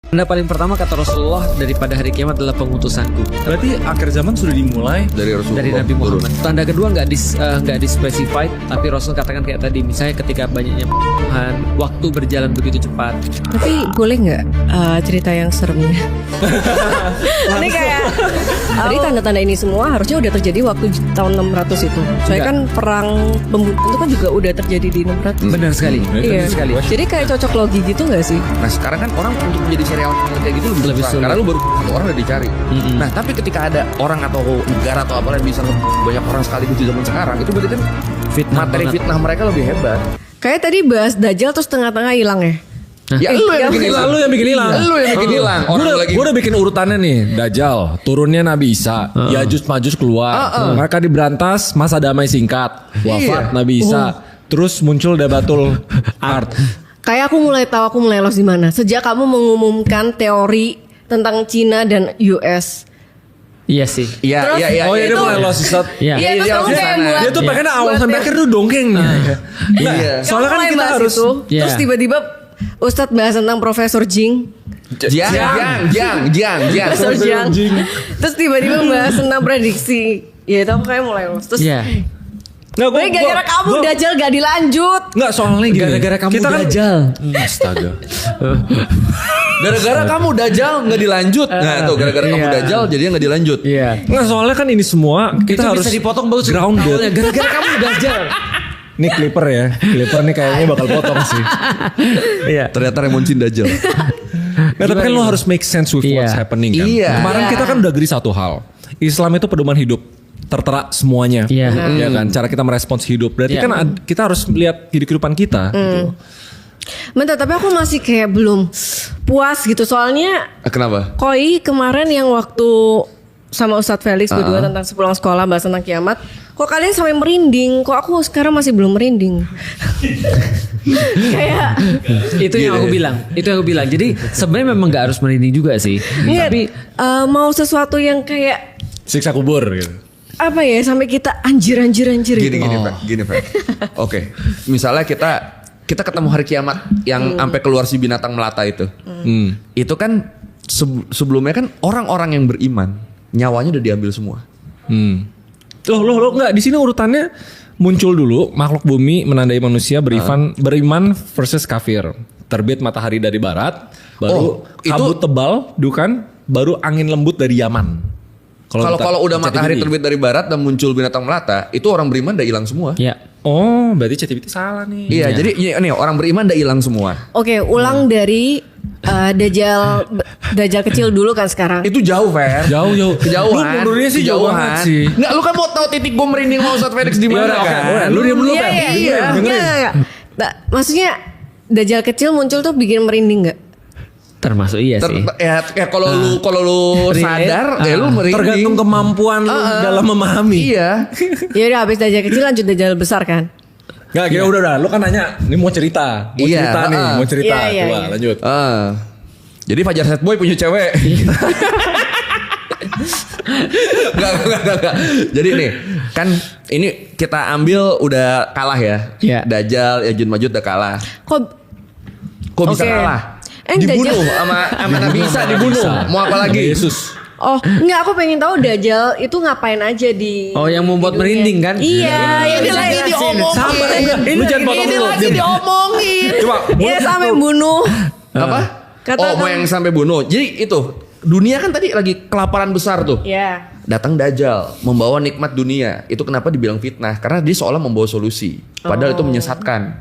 Tanda paling pertama kata Rasulullah daripada hari kiamat adalah pengutusanku. Berarti akhir zaman sudah dimulai dari Rasulullah. Dari Nabi Muhammad. Tanda kedua nggak dispecified, tapi Rasul katakan kayak tadi, misalnya ketika banyaknya Tuhan, waktu berjalan begitu cepat. Tapi boleh nggak cerita yang seremnya? Ini kayak jadi tanda-tanda ini semua harusnya udah terjadi waktu tahun 600 itu. Soalnya kan perang pembunuhan itu kan juga udah terjadi di 600. Benar sekali. Iya. Benar sekali. Jadi kayak cocok logi gitu nggak sih? Nah sekarang kan orang untuk menjadi serial kayak gitu lebih susah, sulit. karena lu baru satu orang udah dicari. Nah tapi ketika ada orang atau negara atau apa yang bisa banyak orang sekaligus di zaman sekarang, itu berarti kan materi fitnah mereka lebih hebat. Kayak tadi bahas Dajjal terus tengah-tengah hilang ya. Ya lu yang bikin hilang. Lu yang bikin hilang. Lu yang bikin hilang. Gue udah bikin urutannya nih. Dajjal, turunnya Nabi Isa, Yajuj Majuj keluar. Mereka diberantas, masa damai singkat. Wafat Nabi Isa. Terus muncul Dabatul Art. Kayak aku mulai los di mana. Sejak kamu mengumumkan teori tentang Cina dan US. Iya sih. Iya. Oh iya, dia mulai lost set. Iya. Iya, terus kamu kayak buat. Dia tuh pengennya awal buat sampai akhir tuh dongeng nih. Iya. Soalnya kan Kamu mulai kita bahas harus itu, Iya. terus tiba-tiba Ustadz bahas tentang Profesor Jing. Jang. Profesor Jing. Terus tiba-tiba bahas tentang prediksi. Ya itu aku kayak mulai los. Terus Iya. Nggak, gue gara-gara kamu Dajjal gak dilanjut. Nggak, soalnya gini. Gara-gara kamu kita kan, Dajjal. Astaga. Gara-gara kamu Dajjal nggak dilanjut. Nah tuh gara-gara kamu Iya. Dajjal jadinya nggak dilanjut. Iya. Nggak, soalnya kan ini semua kita Itu harus bisa dipotong bagus. grounded. Awalnya, gara-gara kamu Dajjal. Ini clipper ya. Clipper nih kayaknya bakal potong sih. Iya. Ternyata Raymond Chin Dajjal. Nah, tapi kan lo harus make sense with what's Iya. happening kan. Iya. Kemarin Iya. kita kan udah agree satu hal. Islam itu pedoman hidup. Tertera semuanya. Iya. Ya kan, cara kita merespons hidup. Berarti Iya. kan kita harus lihat kehidupan kita gitu. Bentar, tapi aku masih kayak belum puas gitu. Soalnya Kenapa? Koi kemarin yang waktu sama Ustadz Felix berdua tentang sepulang sekolah bahas tentang kiamat. Kok kalian sampai merinding? Kok aku sekarang masih belum merinding? Kayak Itu yang aku bilang. Itu yang aku bilang. Jadi sebenarnya memang nggak harus merinding juga sih. Iya, Tapi mau sesuatu yang kayak Siksa kubur gitu. apa ya, sampai kita anjir gitu. Gini, Pak. Oke. Misalnya kita ketemu hari kiamat yang sampai keluar si binatang melata itu. Itu kan sebelumnya kan orang-orang yang beriman nyawanya udah diambil semua. Loh nggak, di sini urutannya muncul dulu makhluk bumi menandai manusia beriman versus kafir. Terbit matahari dari barat, baru kabut tebal, dukan, baru angin lembut dari Yaman. Kalau udah matahari terbit dari barat dan muncul binatang melata, itu orang beriman udah hilang semua. ya. Oh, berarti ChatGPT salah nih. Iya, jadi nih orang beriman udah hilang semua. Oke, ulang dari Dajjal kecil dulu kan sekarang. Itu jauh, Fer. Jauh. Kejauhan. Lu mundurnya sih jauh banget sih. Enggak, lu kan mau tahu titik gue merinding mau Ustadz Felix di mana kan? Lu diam dulu Iya, kan. iya. Enggak. Maksudnya Dajjal kecil muncul tuh bikin merinding nggak? Termasuk iya sih. Ya kalau lu sadar, lu merinding. Tergantung kemampuan lu dalam memahami. Iya. Ya udah, habis Dajjal kecil lanjut Dajjal besar kan? Gak, kira udah. Lu kan nanya, ini mau cerita. Mau Iya, cerita nih, mau cerita. Iya, Coba iya. lanjut. Jadi Fajar Set Boy punya cewek. Enggak. Jadi nih, kan ini kita ambil udah kalah ya. Iya. Dajjal, Yajuj Majuj udah kalah. Kok bisa Oke. kalah? Dajjal. Dibunuh sama Nabi Isa dibunuh. Mau apa lagi? Yesus. Oh, enggak, aku pengen tahu Dajjal itu ngapain aja di Oh, yang membuat di dunia. merinding kan? Iya, Ini yang lagi diomongin. Sabar, lu jangan potong Ini dulu. lagi Diam. diomongin. Coba. Iya, sampai bunuh. Apa? Katakan. Mau yang sampai bunuh. Jadi itu dunia kan tadi lagi kelaparan besar tuh. Iya. Datang Dajjal membawa nikmat dunia. Itu kenapa dibilang fitnah? Karena dia seolah membawa solusi. Padahal itu menyesatkan.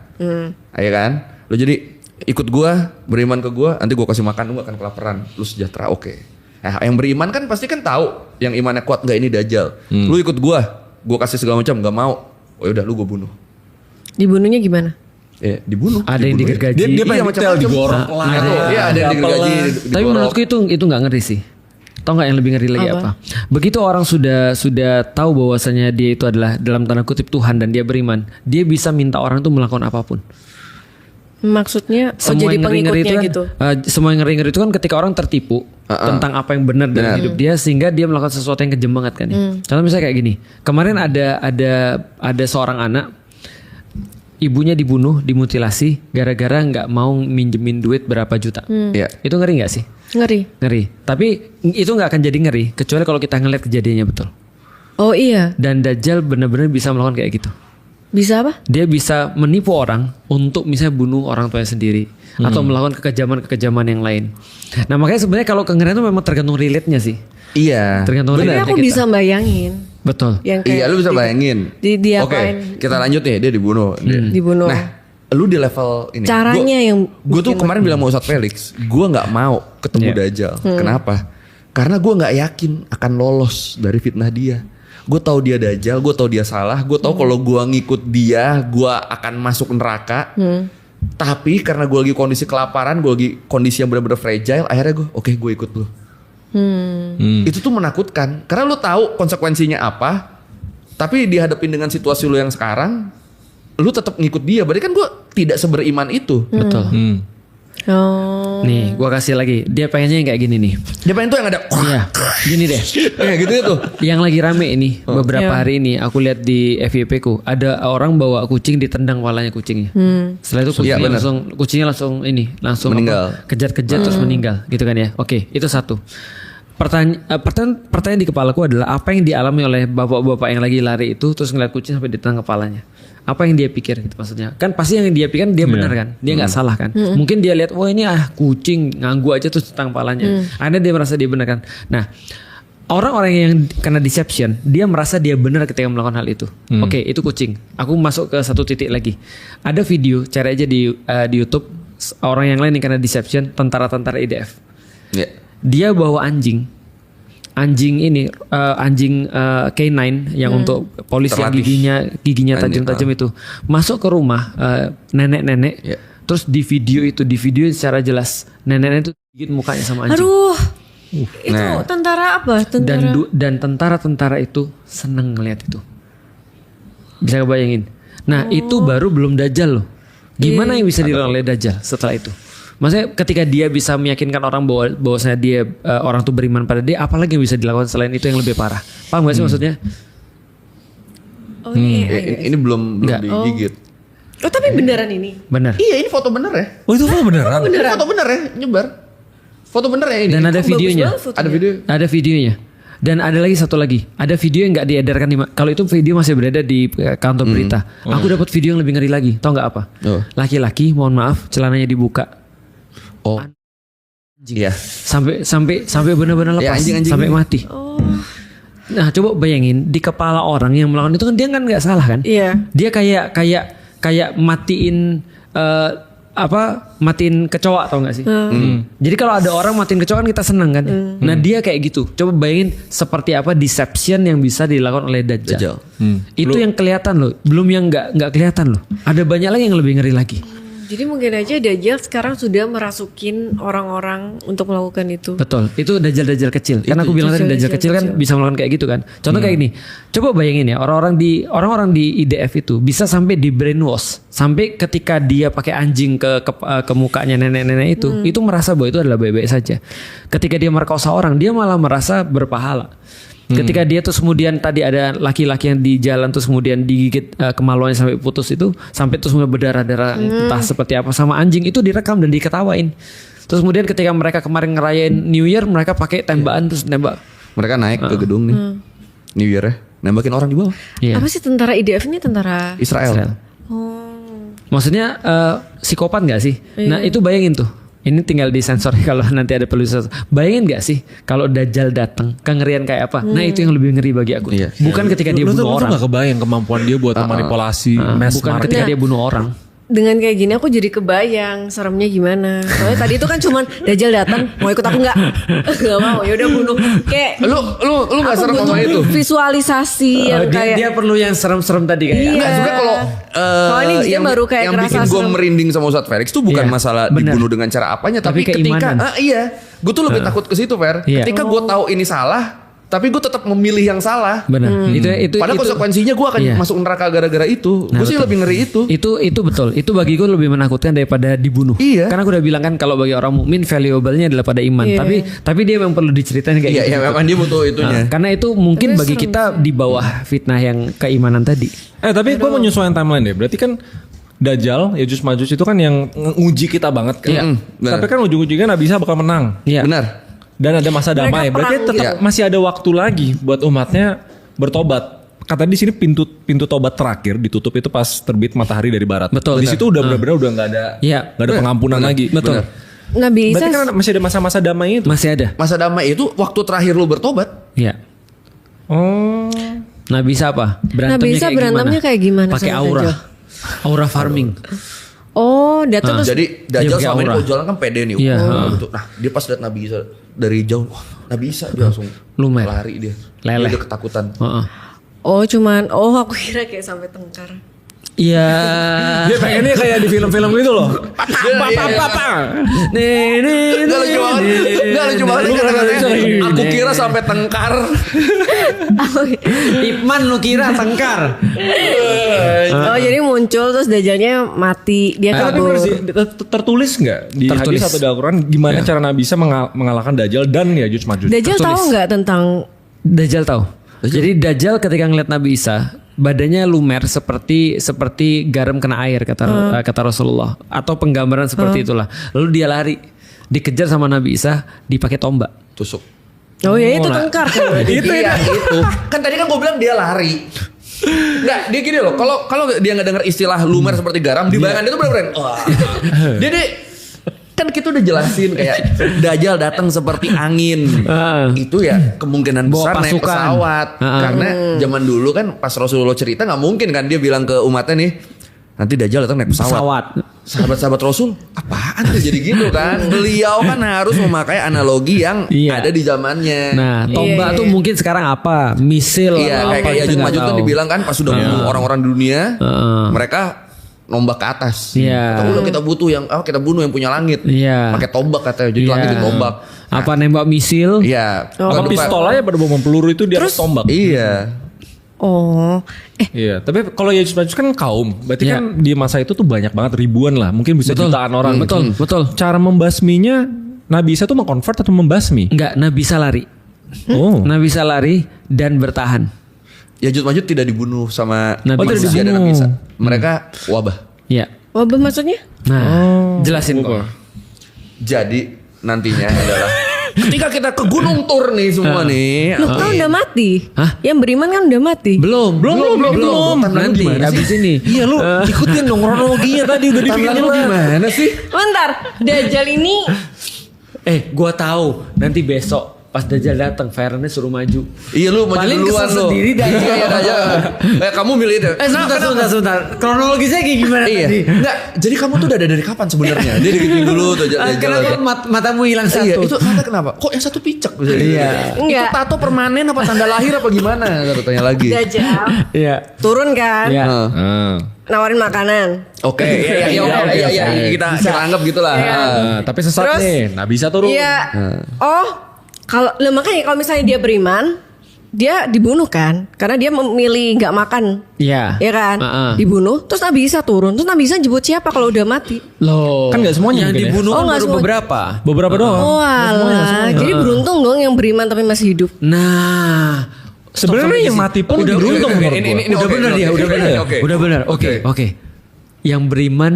Ya kan? Lu jadi ikut gua, beriman ke gua, nanti gua kasih makan, lu gak akan kelaparan, lu sejahtera, oke. Nah, yang beriman kan pasti kan tahu yang imannya kuat nggak ini Dajjal. Lu ikut gua kasih segala macam, nggak mau. Oh yaudah lu gua bunuh. Dibunuhnya gimana? Dibunuh. Ada yang Dibunuh ya. digergaji. Dia pengen detail macam-macam. digorok lah. Iya, ada yang digergaji. Tapi digorok. menurutku itu nggak ngeri sih. Tahu nggak yang lebih ngeri lagi Apa? apa? Begitu orang sudah tahu bahwasanya dia itu adalah dalam tanda kutip Tuhan dan dia beriman, dia bisa minta orang itu melakukan apapun. Maksudnya Semua jadi yang ngeri-ngeri pengikutnya itu gitu. kan, semua yang ngeri-ngeri itu kan ketika orang tertipu tentang apa yang benar dalam hidup dia sehingga dia melakukan sesuatu yang kejam banget kan ya. Contoh misalnya kayak gini. Kemarin ada seorang anak ibunya dibunuh, dimutilasi gara-gara nggak mau minjemin duit berapa juta. Iya. Itu ngeri nggak sih? Ngeri. Tapi itu nggak akan jadi ngeri kecuali kalau kita ngeliat kejadiannya betul. Oh iya. Dan Dajjal benar-benar bisa melakukan kayak gitu. Bisa apa? Dia bisa menipu orang untuk misalnya bunuh orang tuanya sendiri atau melakukan kekejaman-kekejaman yang lain. Nah makanya sebenarnya kalau kengerian itu memang tergantung relate-nya sih. Iya. Tergantung Tapi relate-nya aku kita. bisa bayangin. Betul. Yang kayak Iya, lu bisa bayangin. diapain? Oke, kita lanjut nih, dia dibunuh. Dibunuh. Nah, lu di level ini. Caranya yang Gue tuh bikin kemarin bilang sama Ustadz Felix, gue nggak mau ketemu Dajjal. Kenapa? Karena gue nggak yakin akan lolos dari fitnah dia. Gue tahu dia Dajjal, gue tahu dia salah, gue tahu kalau gue ngikut dia, gue akan masuk neraka. Tapi karena gue lagi kondisi kelaparan, gue lagi kondisi yang benar-benar fragile, akhirnya gue, oke, gue ikut lu. Itu tuh menakutkan, karena lu tahu konsekuensinya apa. Tapi dihadapin dengan situasi lu yang sekarang, lu tetap ngikut dia. Berarti kan gue tidak seberiman itu. Betul. Oh. Nih, gua kasih lagi. Dia pengennya yang kayak gini nih. Dia pengen tuh yang ada. Iya, gini deh. Gitu tuh. Yang lagi rame ini beberapa Iya. hari ini aku lihat di FYP ku ada orang bawa kucing ditendang kepalanya kucingnya. Setelah itu Iya, benar. kucingnya langsung Meninggal. kejat-kejat terus meninggal gitu kan ya. Oke, itu satu. Pertanyaan di kepalaku adalah apa yang dialami oleh bapak-bapak yang lagi lari itu terus ngeliat kucing sampai ditendang kepalanya. Apa yang dia pikir gitu maksudnya? Kan pasti yang dia pikir dia benar kan? Dia nggak salah kan? Mungkin dia lihat wah ini kucing nganggu aja terus tendang kepalanya. Akhirnya dia merasa dia benar kan? Nah, orang-orang yang kena deception, dia merasa dia benar ketika melakukan hal itu. Oke, itu kucing. Aku masuk ke satu titik lagi. Ada video, cari aja di YouTube orang yang lain yang kena deception, tentara-tentara IDF. Ya. Dia bawa anjing ini anjing K9 yang untuk polisi yang Terlatih. giginya tajam-tajam itu masuk ke rumah nenek-nenek. Ya. Terus di video secara jelas nenek-nenek itu gigit mukanya sama anjing. Aduh. Itu Nah. tentara apa? Tentara. Dan tentara-tentara itu seneng ngeliat itu. Bisa kebayangin. Nah itu baru belum Dajjal loh. Gimana yang bisa dilakukan oleh Dajjal setelah itu? Maksudnya ketika dia bisa meyakinkan orang bahwasanya dia orang tuh beriman pada dia, apalagi yang bisa dilakukan selain itu yang lebih parah? Paham gak sih maksudnya? Oh iya. Ini belum Nggak. digigit. Oh tapi beneran ini. Benar. Iya, ini foto bener ya. Oh itu apa beneran? Ini foto bener ya, nyebar. Foto bener ya ini. Dan ada videonya. Ada video. Ada videonya. Dan ada lagi satu lagi. Ada video yang nggak diedarkan kalau itu video masih berada di kantor berita. Aku dapat video yang lebih ngeri lagi. Tahu nggak apa? Oh. Laki-laki, mohon maaf, celananya dibuka. Oh. Iya. Sampai benar-benar Ya, lepas, anjing-anjing sampai ini. mati. Nah, coba bayangin di kepala orang yang melakukan itu kan dia kan nggak salah kan? Iya. Dia kayak matiin matiin kecoa tau gak sih? Jadi kalau ada orang matiin kecoa kan kita senang kan? Nah dia kayak gitu. Coba bayangin seperti apa deception yang bisa dilakukan oleh Dajjal. Itu yang kelihatan loh, belum yang nggak kelihatan loh. Ada banyak lagi yang lebih ngeri lagi. Jadi mungkin aja Dajjal sekarang sudah merasukin orang-orang untuk melakukan itu. Betul, itu Dajjal kecil. Kan aku bilang tadi Dajjal kecil kan bisa melakukan kayak gitu kan. Contoh kayak gini. Coba bayangin ya, orang-orang di IDF itu bisa sampai di brainwash, sampai ketika dia pakai anjing ke mukanya nenek-nenek itu merasa bahwa itu adalah baik-baik saja. Ketika dia merkosa orang, dia malah merasa berpahala. Ketika dia terus kemudian tadi ada laki-laki yang di jalan terus kemudian digigit kemaluannya sampai putus itu, sampai terus kemudian berdarah-darah entah seperti apa sama anjing itu direkam dan diketawain. Terus kemudian ketika mereka kemarin ngerayain New Year mereka pakai tembakan terus nembak. Mereka naik ke gedung nih. New Year ya. Nembakin orang di bawah. Iya. Apa sih tentara IDF ini tentara? Israel. Oh. Maksudnya psikopat nggak sih? Nah itu bayangin tuh. Ini tinggal disensor kalau nanti ada perlu sensor. Bayangin gak sih kalau Dajjal datang, kengerian kayak apa? Nah itu yang lebih ngeri bagi aku. Iya. Bukan ketika dia Lu tuh bunuh orang. gak kebayang kemampuan dia buat memanipulasi mass Bukan market. ketika dia bunuh orang. Dengan kayak gini aku jadi kebayang seremnya gimana. Soalnya tadi itu kan cuman Dajjal datang, mau ikut aku nggak? Nggak mau. Ya udah bunuh. Kayak Lu nggak aku serem butuh sama itu? visualisasi yang kayak dia perlu yang serem-serem tadi kayak. Iya. Nggak, sebenarnya kalau Kalau ini dia baru kayak yang ngerasa bikin gue serem. merinding sama Ustadz Felix tuh bukan Iya, masalah benar. dibunuh dengan cara apanya, tapi Tapi ketika keimanan. gue tuh lebih takut ke situ, Fer. Iya. Ketika gue tahu ini salah, tapi gue tetap memilih yang salah. Benar. Itu Padahal konsekuensinya gue akan Iya. masuk neraka gara-gara itu. Nah, Gue sih betul. lebih ngeri itu. Itu betul. Itu bagiku lebih menakutkan daripada dibunuh. Iya. Karena aku udah bilang kan kalau bagi orang mukmin valuable-nya adalah pada iman. Iya. Tapi dia memang perlu diceritain kayak Iya, gitu. iya memang dia butuh itunya. Nah, karena itu mungkin Tapi bagi serem kita di bawah fitnah yang keimanan tadi. Tapi gue menyesuaikan timeline deh. Berarti kan Dajjal, Yajuj Majuj itu kan yang nguji kita banget kan. Iya, benar. Tapi kan ujung-ujungnya Nabi Isa bakal menang. Iya. Benar. Dan ada masa Mereka damai. Berarti perang tetap gitu. masih ada waktu lagi buat umatnya bertobat. Kata di sini pintu tobat terakhir ditutup itu pas terbit matahari dari barat. Betul, Di benar. situ udah benar-benar udah nggak ada Iya. nggak ada pengampunan lagi. Betul. Nabi Isa Berarti kan masih ada masa-masa damai itu. Masih ada. Masa damai itu waktu terakhir lu bertobat. Iya. Oh. Nabi Isa apa? Nabi Isa berantemnya kayak gimana Pakai sama aura. Dajjal? Aura farming. Oh, datang terus Jadi Dajjal pakai selama ini aura. kalau jualan kan pede nih. Iya, Gitu. Nah dia pas liat Nabi Isa dari jauh, wah Nabi Isa dia langsung Lumer. lari dia. Leleh. Dia ketakutan. Heeh. aku kira kayak sampai tengkar. Iya. Dia pengennya kayak di film-film gitu loh. Gak lucu banget. Gak lucu banget. Aku kira sampai tengkar. Ipman lu kira tengkar. Oh, jadi muncul terus Dajjalnya mati, dia Tapi kabur. bener sih, tertulis nggak di Tertulis. hadis atau di Al-Quran gimana cara Nabi Isa mengalahkan Dajjal dan Yajuj Majuj? Dajjal tahu nggak tentang Dajjal tahu. Jadi Dajjal ketika ngeliat Nabi Isa, badannya lumer seperti garam kena air kata Rasulullah, atau penggambaran seperti itulah. Lalu dia lari, dikejar sama Nabi Isa, dipakai tombak. Tusuk. Oh ya itu tengkar kan. Itu itu. Kan tadi kan gue bilang dia lari. Enggak, dia gini loh. Kalau dia nggak dengar istilah lumer seperti garam, di bayangan dia tuh bener-bener. Wah. Jadi kan kita udah jelasin kayak Dajjal datang seperti angin. Itu ya kemungkinan Bawa besar naik pasukan. pesawat. Karena zaman dulu kan pas Rasulullah cerita nggak mungkin kan dia bilang ke umatnya nih, nanti Dajjal datang naik pesawat. Sahabat-sahabat Rasul, apaan tuh jadi gitu kan? Beliau kan harus memakai analogi yang Iya. ada di zamannya. Nah, tombak Iya. tuh mungkin sekarang apa? Misil Iya, atau apa? kayak kita Yajuj nggak Majuj kan tahu. dibilang kan pas sudah bunuh orang-orang dunia, Heeh. mereka nombak ke atas. Iya. Kata, "Udah kita butuh kita bunuh yang punya langit." Iya. Pakai tombak katanya. Jadi Iya. langit ditombak. Apa nembak misil? Iya. Sama Lalu pistol aja pada bom peluru itu dia harus tombak. Iya. Oh, Iya, tapi kalau Yajuj Majuj kan kaum, berarti Iya. kan di masa itu tuh banyak banget ribuan lah, mungkin bisa Betul. jutaan orang. Betul. Cara membasminya Nabi Isa tuh mengkonvert atau membasmi? Enggak, Nabi Isa lari. Oh. Nabi Isa lari dan bertahan. Yajuj Majuj tidak dibunuh sama Nabi manusia Isa. dan Nabi Isa. Mereka wabah. Iya. wabah maksudnya? Nah, jelasin kok. Jadi nantinya adalah ketika kita ke Gunung Tur nih semua nih. Loh, kan udah mati. Hah? Yang beriman kan udah mati. Belum. Belum. Nanti habis ini. Iya lu ikutin dong kronologinya tadi udah dibikin Lu gimana sih? Bentar, Dajjal ini Gua tahu nanti besok pas Dajjal datang, Fairannya suruh maju. Iya lu maju Paling duluan kesel lu. sendiri Dajjal. Iya Dajjal. Kamu milih deh. Sebentar. Kronologisnya kayak gimana Iya. tadi? Enggak, jadi kamu tuh udah ada dari kapan sebenarnya? Dia digituin dulu tuh Dajjal. Kenapa matamu hilang Iya, satu? itu mata kenapa? Kok yang satu picek? Iya. Enggak. Itu tato permanen apa tanda lahir apa gimana? Aku tanya lagi. Dajjal Iya. turun kan, Iya. Heeh. nawarin makanan. Oke, iya, kita anggap gitulah. Nah, tapi sesat Terus? nih, Nabi Isa turun. Iya. Oh, makanya kalau misalnya dia beriman, dia dibunuh kan? Karena dia memilih nggak makan. Iya. Ya kan? Heeh. Dibunuh, terus Nabi Isa turun. Terus Nabi Isa jemput siapa kalau udah mati? Loh. Kan nggak semuanya yang mungkin ya? dibunuh Oh, kan nggak baru semua. beberapa. Beberapa doang. Oh alah, jadi beruntung dong yang beriman tapi masih hidup. Nah, Sebenarnya yang mati pun udah beruntung menurut gua. ini udah oke, benar oke, dia, udah oke, benar. oke. Udah benar. Oke. Yang beriman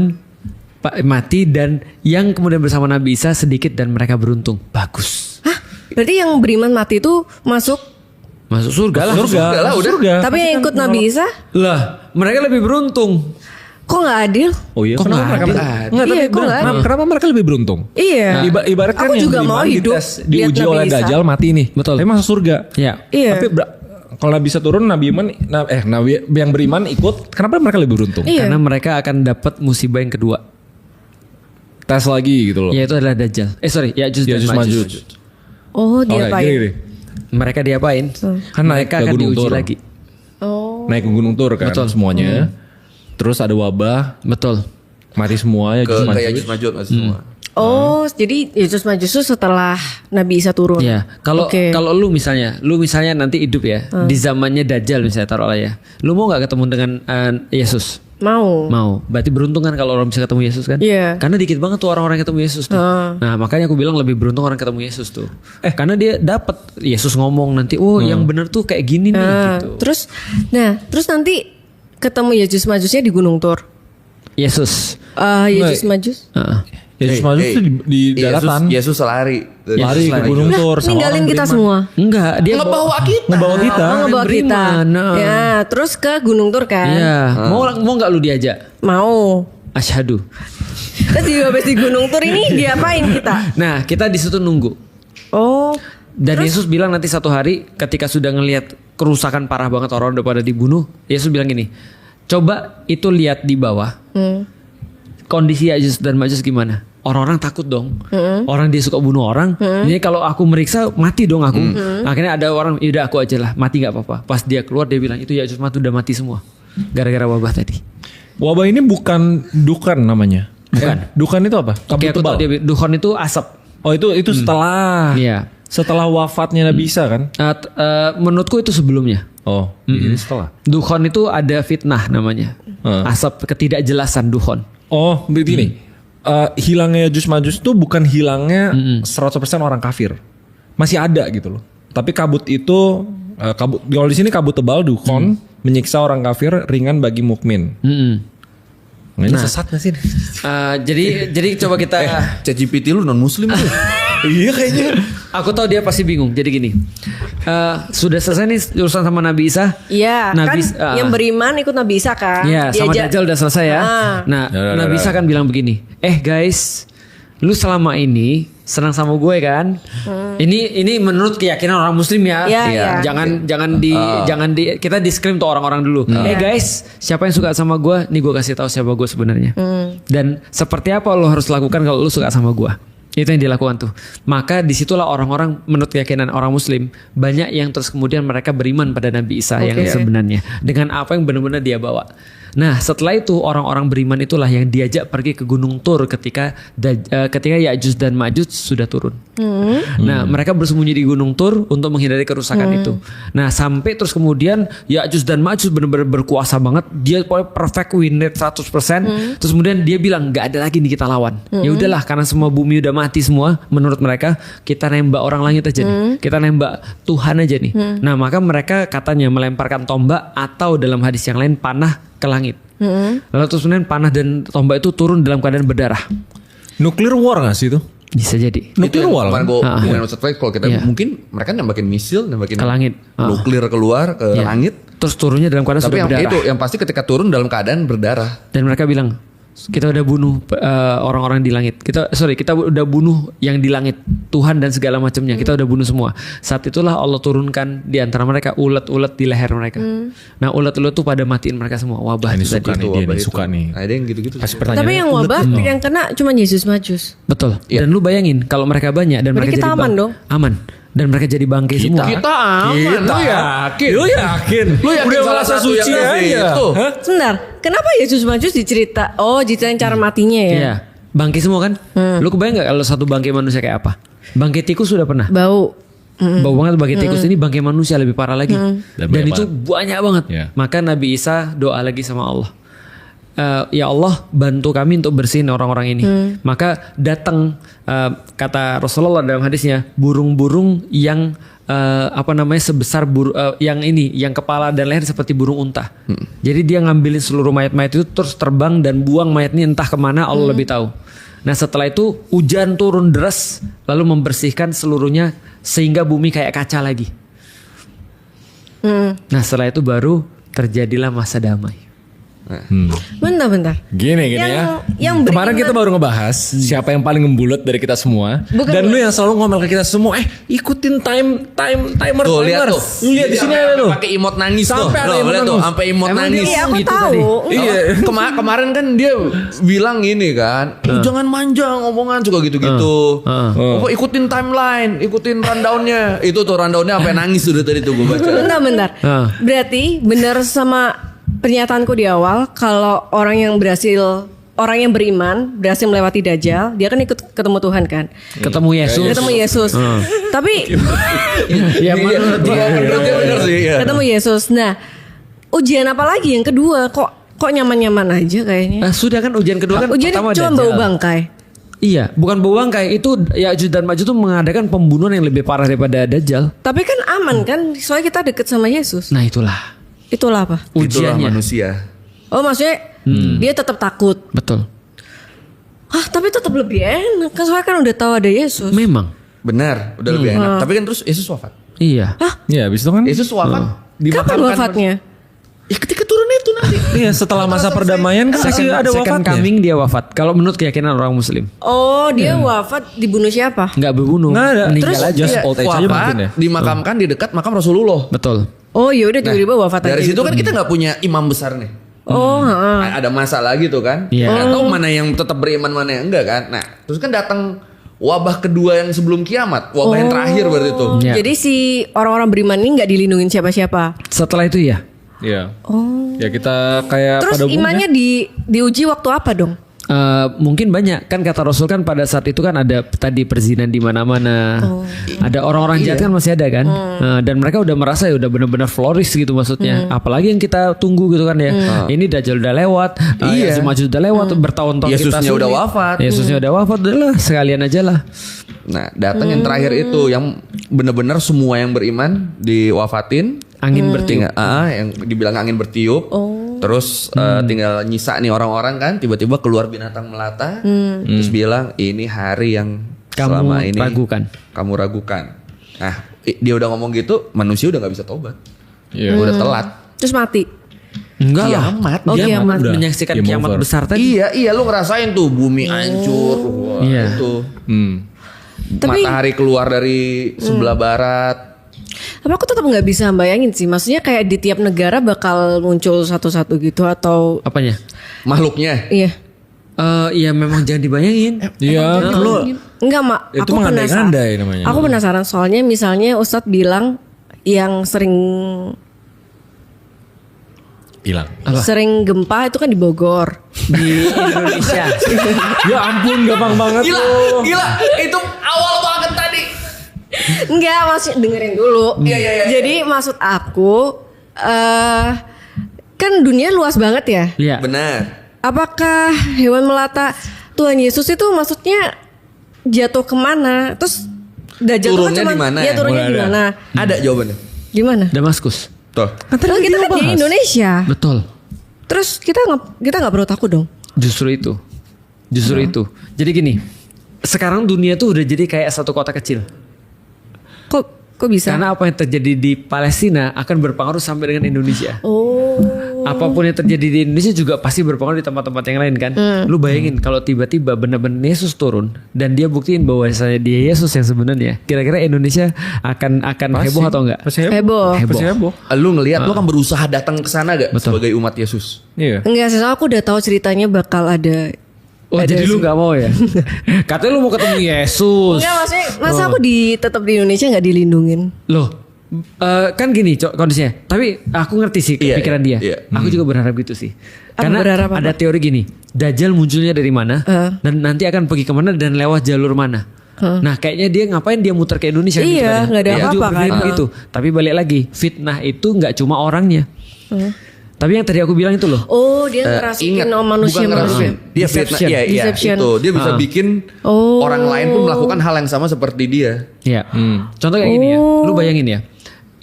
mati dan yang kemudian bersama Nabi Isa sedikit dan mereka beruntung. Bagus. Hah? Berarti yang beriman mati itu masuk, Masuk surga lah. Surga lah, udah. Surga. tapi yang ikut Nabi Isa Lah, mereka lebih beruntung. kok nggak adil? Oh iya, Kok kenapa nggak mereka adil? Nggak, Iya, tapi kok nggak adil? kenapa mereka lebih beruntung? Iya. Ibarat kan Aku yang juga beriman mau hidup dites, lihat diuji Nabi oleh Isa. Dajjal mati nih. Betul. Tapi masuk surga. Iya. Iya. Tapi kalau Nabi Isa turun, Nabi yang beriman ikut, kenapa mereka lebih beruntung? Iya. Karena mereka akan dapat musibah yang kedua. Tes lagi gitu loh. Yaitu adalah Dajjal. Yajuj dan Yajuj Majuj. Majuj. Oh, dia Oke, apa gini. Mereka diapain? Kan naik Mereka ke akan Gunung diuji Tur. lagi. Oh. Naik ke Gunung Tur kan Betul. semuanya. Terus ada wabah, Betul. mati semua ya. Ke Yajuj Majuj masih semua. Oh, jadi Yesus Maju setelah Nabi Isa turun. Iya, kalau Oke. kalau lu misalnya nanti hidup ya di zamannya Dajjal misalnya taruhlah ya. Lu mau nggak ketemu dengan Yesus? Mau. Mau. Berarti beruntung kan kalau orang bisa ketemu Yesus kan? Iya. Karena dikit banget tuh orang-orang yang ketemu Yesus tuh. Nah, makanya aku bilang lebih beruntung orang ketemu Yesus tuh. Karena dia dapat Yesus ngomong nanti, "Oh, yang bener tuh kayak gini nih." Nah, gitu. terus nanti ketemu Yesus Majusnya di Gunung Tur. Yesus. Yesus Majus. Yesus Majus itu di daratan. Yesus lari. Lari ke Gunung Tur sama Ninggalin orang kita beriman. semua. Enggak, dia Ngebawa kita. Ngebawa kita. Ngebawa kita. beriman, Ya, terus ke Gunung Tur kan. Iya. Mau nggak lu diajak? Mau. Asyhadu. Terus juga habis di Gunung Tur ini diapain kita? Nah, kita di situ nunggu. Oh. Dan Yesus bilang nanti satu hari ketika sudah ngelihat kerusakan parah banget orang udah pada dibunuh, Yesus bilang gini, coba itu lihat di bawah. Kondisi Ya'juj dan Ma'juj gimana? Orang-orang takut dong. Orang dia suka bunuh orang. Jadi kalau aku meriksa mati dong aku. Akhirnya ada orang, yaudah aku aja lah, mati nggak apa-apa. Pas dia keluar dia bilang itu Ya'juj Ma'juj udah mati semua. Gara-gara wabah tadi. Wabah ini bukan dukan namanya. Bukan. Dukan itu apa? Oke, Kabut aku tahu tebal. dia dukhon itu asap. Oh itu setelah. Iya. Setelah wafatnya Nabi Isa kan? Menurutku itu sebelumnya. Oh, ini setelah. Dukhon itu ada fitnah namanya. Asap ketidakjelasan dukhon. Oh, begini. Hilangnya Ya'juj Ma'juj itu bukan hilangnya 100% orang kafir. Masih ada gitu loh. Tapi kabut itu kalau di sini kabut tebal dukhon menyiksa orang kafir ringan bagi mukmin. Nah, ini sesat gak sih? Jadi coba kita. ChatGPT lu non muslim tuh. Iya kayaknya. Aku tahu dia pasti bingung. Jadi gini, sudah selesai nih urusan sama Nabi Isa. Iya, kan Nabi, yang beriman ikut Nabi Isa kan. Iya, sama Dajjal udah selesai ya. Nah, Nabi Isa kan bilang begini, guys, lu selama ini senang sama gue kan? Ini menurut keyakinan orang Muslim ya. Iya. Jangan di kita disclaim tuh orang-orang dulu. Guys, siapa yang suka sama gue? Nih gue kasih tahu siapa gue sebenarnya. Dan seperti apa lo harus lakukan kalau lo suka sama gue? Itu yang dilakukan tuh. Maka disitulah orang-orang menurut keyakinan orang Muslim banyak yang terus kemudian mereka beriman pada Nabi Isa yang sebenarnya dengan apa yang benar-benar dia bawa. Nah setelah itu orang-orang beriman itulah yang diajak pergi ke Gunung Tur ketika Ya'juj dan Ma'juj sudah turun. Nah mereka bersembunyi di Gunung Tur untuk menghindari kerusakan itu. Nah sampai terus kemudian Ya'juj dan Ma'juj benar-benar berkuasa banget. Dia perfect win rate 100%. Terus kemudian dia bilang nggak ada lagi nih kita lawan. Ya udahlah karena semua bumi udah mati semua menurut mereka, kita nembak orang langit aja nih. Kita nembak Tuhan aja nih. Nah maka mereka katanya melemparkan tombak atau dalam hadis yang lain panah ke langit. Lalu terus kemudian panah dan tombak itu turun dalam keadaan berdarah. Nuclear war gak sih itu? Bisa jadi. Nuclear war Kemarin kan? gue kalau kita mungkin mereka nembakin misil, nembakin Ke langit. nuklir keluar ke langit. Terus turunnya dalam keadaan Tapi sudah yang berdarah. yang pasti ketika turun dalam keadaan berdarah. Dan mereka bilang kita udah bunuh orang-orang di langit. Kita udah bunuh yang di langit, Tuhan dan segala macamnya. Kita udah bunuh semua. Saat itulah Allah turunkan di antara mereka ulat-ulat di leher mereka. Nah ulat-ulat tuh pada matiin mereka semua. Wabah Ini itu suka tadi. nih dia nih, suka nih. Ada yang gitu-gitu. Kasih pertanyaan. Tapi yang wabah yang kena cuma Yesus Majus. Betul. Dan lu bayangin kalau mereka banyak dan Berarti mereka kita jadi aman dong? Aman. Dan mereka jadi bangkai semua. Kita aman. Lu yakin? Lu yakin? Udah salah satu suci yang aja. itu. Sebentar, kenapa Yesus Majus dicerita? Oh, diceritain cara matinya ya? Iya. Bangkai semua kan? Lu kebayang gak kalau satu bangkai manusia kayak apa? Bangkai tikus sudah pernah. Bau. Bau banget bangkai tikus ini, bangkai manusia lebih parah lagi. Dan banyak itu banyak banget. Iya. Maka Nabi Isa doa lagi sama Allah. Ya Allah bantu kami untuk bersihin orang-orang ini. Maka datang kata Rasulullah dalam hadisnya burung-burung yang sebesar yang kepala dan leher seperti burung unta. Jadi dia ngambilin seluruh mayat-mayat itu terus terbang dan buang mayatnya entah kemana, Allah lebih tahu. Nah setelah itu hujan turun deras lalu membersihkan seluruhnya sehingga bumi kayak kaca lagi. Nah setelah itu baru terjadilah masa damai. Bentar. Gini Yang kemarin beriman- kita baru ngebahas siapa yang paling ngembulet dari kita semua. Dan lu yang selalu ngomel ke kita semua, ikutin timer. Tuh lihat tuh. Lu lihat di sini ada tuh. Pakai emot nangis tuh. Sampai ada Tuh, emot lihat tuh, nangis. sampai emot Emang nangis. Iya, aku Gitu tahu. tadi. Iya. Kemarin kan dia bilang gini kan, jangan manja ngomongan suka gitu-gitu. Oh, ikutin timeline, ikutin rundownnya. Itu tuh rundownnya sampai nangis sudah tadi tuh gue baca. Bentar. Berarti benar sama pernyataanku di awal kalau orang yang beriman berhasil melewati Dajjal, dia kan ikut ketemu Tuhan kan. Ketemu Yesus. Ketemu Yesus. Tapi Ya menurut dia. Bener sih. Iya. ketemu Yesus. Nah, ujian apa lagi yang kedua? Kok nyaman-nyaman aja kayaknya. Sudah kan ujian kedua kan Ujian pertama cuma Dajjal. bau bangkai. Iya, bukan bau bangkai. Itu Ya'juj dan Ma'juj itu mengadakan pembunuhan yang lebih parah daripada Dajjal. Tapi kan aman kan? Soalnya kita deket sama Yesus. Nah itulah Itulah apa? Itulah ujiannya. manusia. Oh maksudnya dia tetap takut. Betul. Tapi tetap lebih enak kan soalnya kan udah tahu ada Yesus. Memang. Benar, udah lebih enak. Tapi kan terus Yesus wafat. Iya. Iya, habis itu kan Yesus wafat. Kapan wafatnya? Ya ketika turun itu nanti. iya setelah masa perdamaian kan masih ada Second wafatnya. coming dia wafat. Kalau menurut keyakinan orang Muslim. Oh dia wafat dibunuh siapa? Nggak berbunuh. Nggak ada. Meninggal Terus aja. just old age aja mungkin wafat, ya. dimakamkan di dekat makam Rasulullah. Betul. Oh ya udah tiba-tiba wafat aja. Dari situ gitu. kan kita nggak punya imam besar nih. Oh Ada masa lagi tuh kan. Iya. Nggak tahu mana yang tetap beriman mana yang enggak kan. Nah terus kan datang wabah kedua yang sebelum kiamat. Wabah yang terakhir berarti itu. Iya. Jadi si orang-orang beriman ini nggak dilindungin siapa-siapa. Setelah itu ya. Iya. Ya kita kayak Terus pada umumnya. imannya diuji waktu apa dong? Mungkin banyak kan kata Rasul kan pada saat itu kan ada tadi perzinahan di mana-mana, ada orang-orang jahat kan masih ada kan, dan mereka udah merasa ya udah benar-benar flourish gitu maksudnya. Apalagi yang kita tunggu gitu kan ya, ini Dajjal udah lewat, Ya'juj Ma'juj udah lewat, bertahun-tahun kita Yesusnya udah sulit. wafat. Yesusnya udah wafat, udahlah sekalian aja lah. Nah datang yang terakhir itu yang benar-benar semua yang beriman diwafatin. Angin bertiup. Yang dibilang angin bertiup. Terus tinggal nyisa nih orang-orang kan tiba-tiba keluar binatang melata. Terus bilang ini hari yang selama ini kamu ragukan. Nah dia udah ngomong gitu manusia udah nggak bisa tobat. Iya. Udah telat. Terus mati. Enggak lah. Kiamat. Oh, Dia kiamat. Udah. menyaksikan Game kiamat over. besar tadi. Iya lu ngerasain tuh bumi hancur. Wah, Iya. itu. Tapi- Matahari keluar dari sebelah barat. Tapi aku tetap nggak bisa bayangin sih. Maksudnya kayak di tiap negara bakal muncul satu-satu gitu atau Apanya? Makhluknya. iya. Iya memang jangan dibayangin. Iya, lu Enggak mak. Itu Aku penasaran. mengandai-andai namanya. Aku penasaran soalnya misalnya Ustadz bilang yang hilang. sering gempa itu kan di Bogor. Di Indonesia. Ya ampun, gampang banget. Gila, itu awal banget tadi. Enggak, maksud dengerin dulu. Iya. Jadi maksud aku kan dunia luas banget ya. Iya. Benar. Apakah hewan melata Tuhan Yesus itu maksudnya jatuh kemana? Terus Dajjal itu kan Turunnya cuman- di mana Ya ya? turunnya di Mulai mana? Ada jawabannya. Di mana? Damaskus. Tuh. Kan kita kan di Indonesia. Betul. Terus kita nggak perlu takut dong. Justru itu. Itu. Jadi gini, sekarang dunia tuh udah jadi kayak satu kota kecil. Kok bisa? Karena apa yang terjadi di Palestina akan berpengaruh sampai dengan Indonesia. Apapun yang terjadi di Indonesia juga pasti berpengaruh di tempat-tempat yang lain kan. Lu bayangin kalau tiba-tiba benar-benar Yesus turun dan dia buktiin bahwa dia Yesus yang sebenarnya. Kira-kira Indonesia akan heboh atau enggak? Pasti Heboh. Pasti heboh. Lu ngelihat lu kan berusaha datang ke sana gak sebagai umat Yesus? Iya. Enggak sih, soalnya aku udah tahu ceritanya bakal ada. Oh jadi lu nggak mau ya? Katanya lu mau ketemu Yesus. Enggak maksudnya, masa aku tetap di Indonesia nggak dilindungin? Loh, kan gini kondisinya. Tapi aku ngerti sih Iya, pikiran iya, dia. iya. Aku juga berharap gitu sih. Apa Karena berharap apa? ada teori gini, Dajjal munculnya dari mana dan nanti akan pergi kemana dan lewat jalur mana. Nah kayaknya dia ngapain dia muter ke Indonesia Iya, gitu kan ya. nggak ada Aku juga apa-apa berpikir kan. begitu. Tapi balik lagi, fitnah itu nggak cuma orangnya. Tapi yang tadi aku bilang itu loh. Oh dia ngerasukin Ingat, manusia. bukan ngerasukin. Dia Deception. fitnah. Iya, Deception. itu. Dia bisa bikin orang lain pun melakukan hal yang sama seperti dia. Iya. Contoh kayak gini ya. Lu bayangin ya.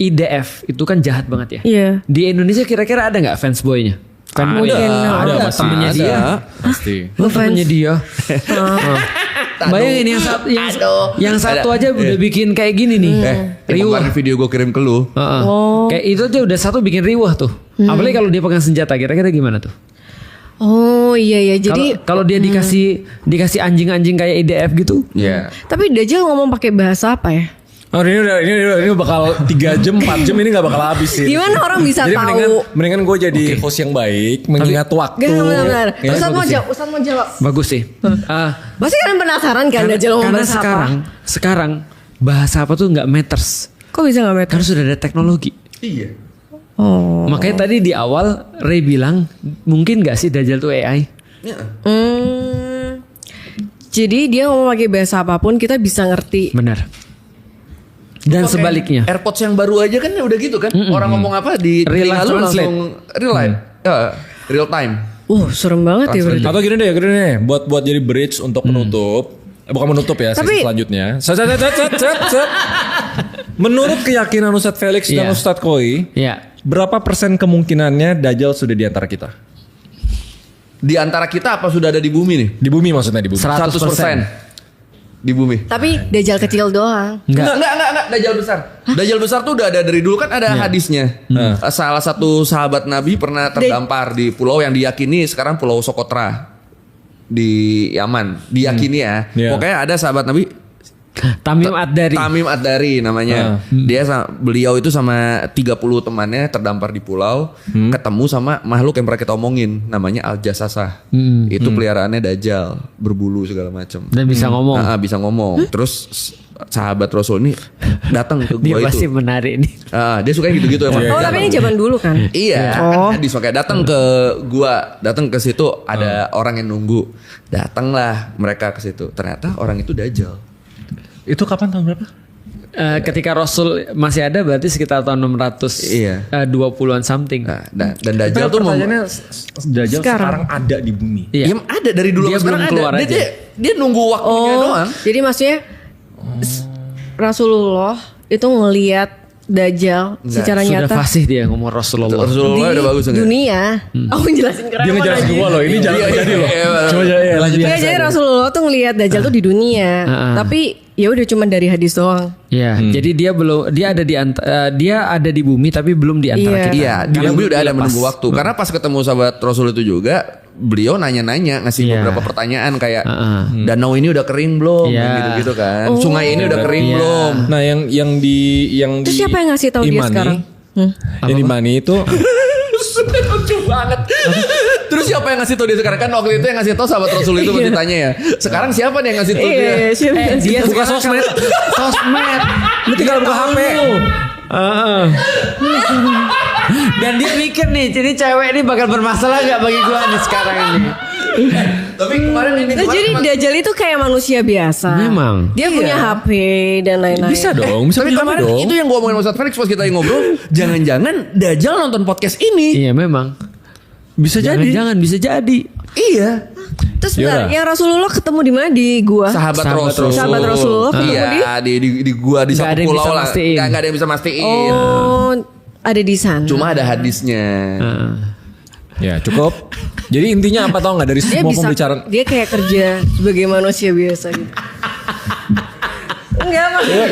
IDF itu kan jahat banget ya. Iya. Di Indonesia kira-kira ada nggak fans boy-nya? Kan Mungkin ada, ada pasti temennya ada. dia. Pasti. Lu temennya dia. Bayangin yang satu aja udah bikin kayak gini nih. Riuh. Kemarin video gue kirim ke lu. Heeh. Kayak itu aja udah satu bikin riwah tuh. Apalagi kalau dia pegang senjata, kira-kira gimana tuh? Oh iya jadi Kalau dia dikasih anjing-anjing kayak IDF gitu. Iya. tapi Dajjal ngomong pakai bahasa apa ya? Oh ini bakal 3 jam 4 jam ini gak bakal habis sih. Gimana orang bisa Jadi tahu? mendingan gue jadi host yang baik, mengingat waktu. Gak benar. Ya, Ustadz mau jawab. Bagus sih. Pasti kalian penasaran kan Dajjal ngomong Karena bahasa sekarang bahasa apa tuh nggak matters. apa? Kok bisa nggak meter? Karena sudah ada teknologi. Iya. Oh. Makanya tadi di awal Ray bilang mungkin nggak sih Dajjal tuh AI? Jadi dia ngomong pakai bahasa apapun kita bisa ngerti. Benar. Dan sebaliknya. AirPods yang baru aja kan udah gitu kan. Orang ngomong apa di Real telinga life lu translate. langsung real time. Serem banget ya berarti. Atau gini deh, buat jadi bridge untuk menutup. Bukan menutup ya, Tapi- sesi selanjutnya. Set. Menurut keyakinan Ustadz Felix dan Iya. Ustadz Koi, Ya. berapa persen kemungkinannya Dajjal sudah di antara kita? Di antara kita apa sudah ada di bumi nih? Di bumi maksudnya di bumi. 100% di bumi. Tapi Dajjal kecil doang. Enggak. Enggak, Dajjal besar. Dajjal besar tuh udah ada dari dulu kan ada hadisnya. Salah satu sahabat Nabi pernah terdampar di pulau yang diyakini sekarang Pulau Socotra di Yaman. Diyakini ya. Pokoknya ada sahabat Nabi Tamim Ad-Dari. Tamim Ad-Dari namanya. Beliau itu sama 30 temannya terdampar di pulau, ketemu sama makhluk yang pernah kita omongin namanya Al-Jassasah. Itu peliharaannya Dajjal, berbulu segala macam. Dan bisa ngomong. Bisa ngomong. Terus sahabat Rasul ini datang ke Dia gua pasti itu. menarik nih. Dia suka gitu-gitu emang. Oh tapi ini zaman dulu kan? Iya, kan hadis makanya datang ke gua, datang ke situ ada orang yang nunggu. Datanglah mereka ke situ. Ternyata orang itu Dajjal. Itu kapan tahun berapa? Ketika Rasul masih ada berarti sekitar tahun 620-an something. Nah, dan Dajjal tuh pertanyaannya Dajjal Sekarang. sekarang ada di bumi. Iya. Iya, ada dari dulu Dia sampai belum sekarang keluar ada. aja. Dia nunggu waktunya doang. Jadi maksudnya Rasulullah itu ngelihat Dajjal secara Sudah nyata fasih dia ngomong Rasulullah. Rasulullah udah bagus enggak? dunia. Aku ngejelasin keren Dia ngejelasin banget. gua loh, ini jangan terjadi loh. Coba lanjut. Iya, jadi Rasulullah tuh ngelihat Dajjal tuh di dunia. Tapi ya udah cuma dari hadis doang. Ya, jadi dia belum dia ada di bumi tapi belum di antara Iya. kita. Iya, di Karena bumi udah ada dilepas. menunggu waktu. Karena pas ketemu sahabat Rasul itu juga, beliau nanya-nanya, ngasih Iya. beberapa pertanyaan kayak danau ini udah kering belum, Iya. gitu-gitu kan. Sungai ini udah kering Iya. belum. Nah, yang di Terus siapa yang ngasih tahu dia Imani, sekarang? Yang di Imani itu Lucu banget. Terus siapa yang ngasih tau dia sekarang? Kan waktu itu yang ngasih tau sahabat Rasul itu pasti tanya ya. Sekarang siapa nih yang ngasih tau dia? Iya, siapa yang ngasih Dia tahu? buka sosmed. Sosmed. lu tinggal buka HP. Dan dia mikir nih, jadi cewek ini bakal bermasalah gak bagi gua nih sekarang ini. Tapi kemarin ini Nah, jadi Dajjal itu kayak manusia biasa. Memang. Dia punya HP dan lain-lain. Bisa dong, bisa Tapi punya HP kemarin dong. itu yang gue omongin sama Ustadz Felix pas kita lagi ngobrol, jangan-jangan Dajjal nonton podcast ini. Iya memang. Bisa jadi. Jangan bisa jadi. Iya. Terus bentar, Yaudah. yang Rasulullah ketemu di mana? Di gua. Sahabat Rasul. Sahabat Rasulullah ketemu Iya, di gua di Nggak satu ada yang pulau bisa lah. mastiin. Nggak ada yang bisa mastiin. Oh, ada di sana. Cuma ada hadisnya. Ya, cukup. Jadi intinya apa tau nggak dari Dia semua bisa, pembicaraan? dia kayak kerja sebagai manusia biasa gitu. Enggak maksudnya.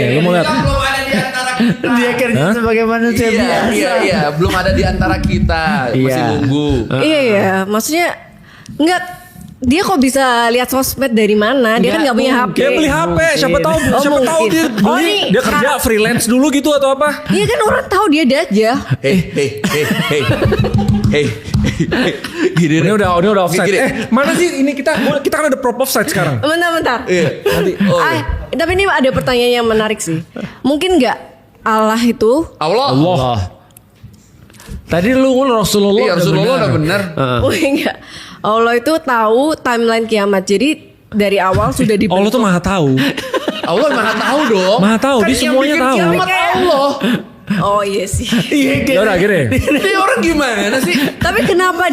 Lu mau lihat? Belum ada di antara kita. Dia kerja sebagai manusia Iya, belum ada di antara kita. Masih Iya. nunggu. Iya ya, maksudnya enggak. Dia kok bisa lihat sosmed dari mana? Dia kan nggak punya HP. Dia beli HP, siapa tahu Oh, siapa tahu mungkin. dia Oh, beli, nih, dia kerja freelance dulu gitu atau apa? Iya kan orang tahu dia Dajjal. Hei. Gini Ini deh. udah offside. Gini. Mana sih ini kita kan ada prop offside sekarang. Bentar. Iya. Nanti. Tapi ini ada pertanyaan yang menarik sih. Mungkin nggak Allah itu Allah. Tadi lu Rasulullah. Iya, Rasulullah udah benar. enggak. Allah itu tahu timeline kiamat. Jadi dari awal sudah dibentuk. Allah tuh maha tahu. Allah maha tahu dong. Maha tahu, Kan dia yang semuanya bikin tahu. kiamat Allah. Oh iya sih. Ya udah gini. Ini orang gimana sih? Tapi kenapa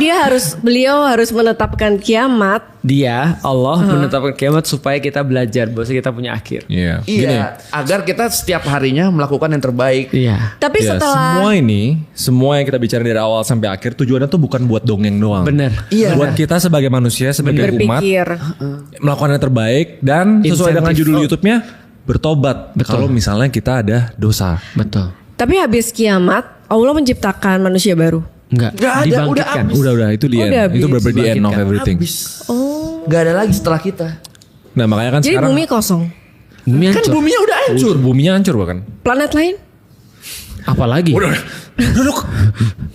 beliau harus menetapkan kiamat? Dia Allah menetapkan kiamat supaya kita belajar bahwa kita punya akhir. Iya. Gini. Iya, agar kita setiap harinya melakukan yang terbaik. Iya. Tapi Ya, setelah semua yang kita bicara dari awal sampai akhir tujuannya tuh bukan buat dongeng doang. Bener. Iya. Buat kita sebagai manusia, sebagai umat berpikir, melakukan yang terbaik dan sesuai dengan Insentif. judul YouTube-nya bertobat. Kalau misalnya kita ada dosa. Betul. tapi habis kiamat Allah menciptakan manusia baru. Enggak. Nggak ada, udah Dibangkitkan. habis. Udah itu the Oh, end. udah Itu habis. benar-benar the end of Dibangkitkan. everything. Habis. Gak ada lagi setelah kita. Nah makanya kan Jadi sekarang bumi kosong. Bumi Kan hancur. buminya udah hancur. buminya hancur bahkan. Planet lain? Apalagi? Duduk.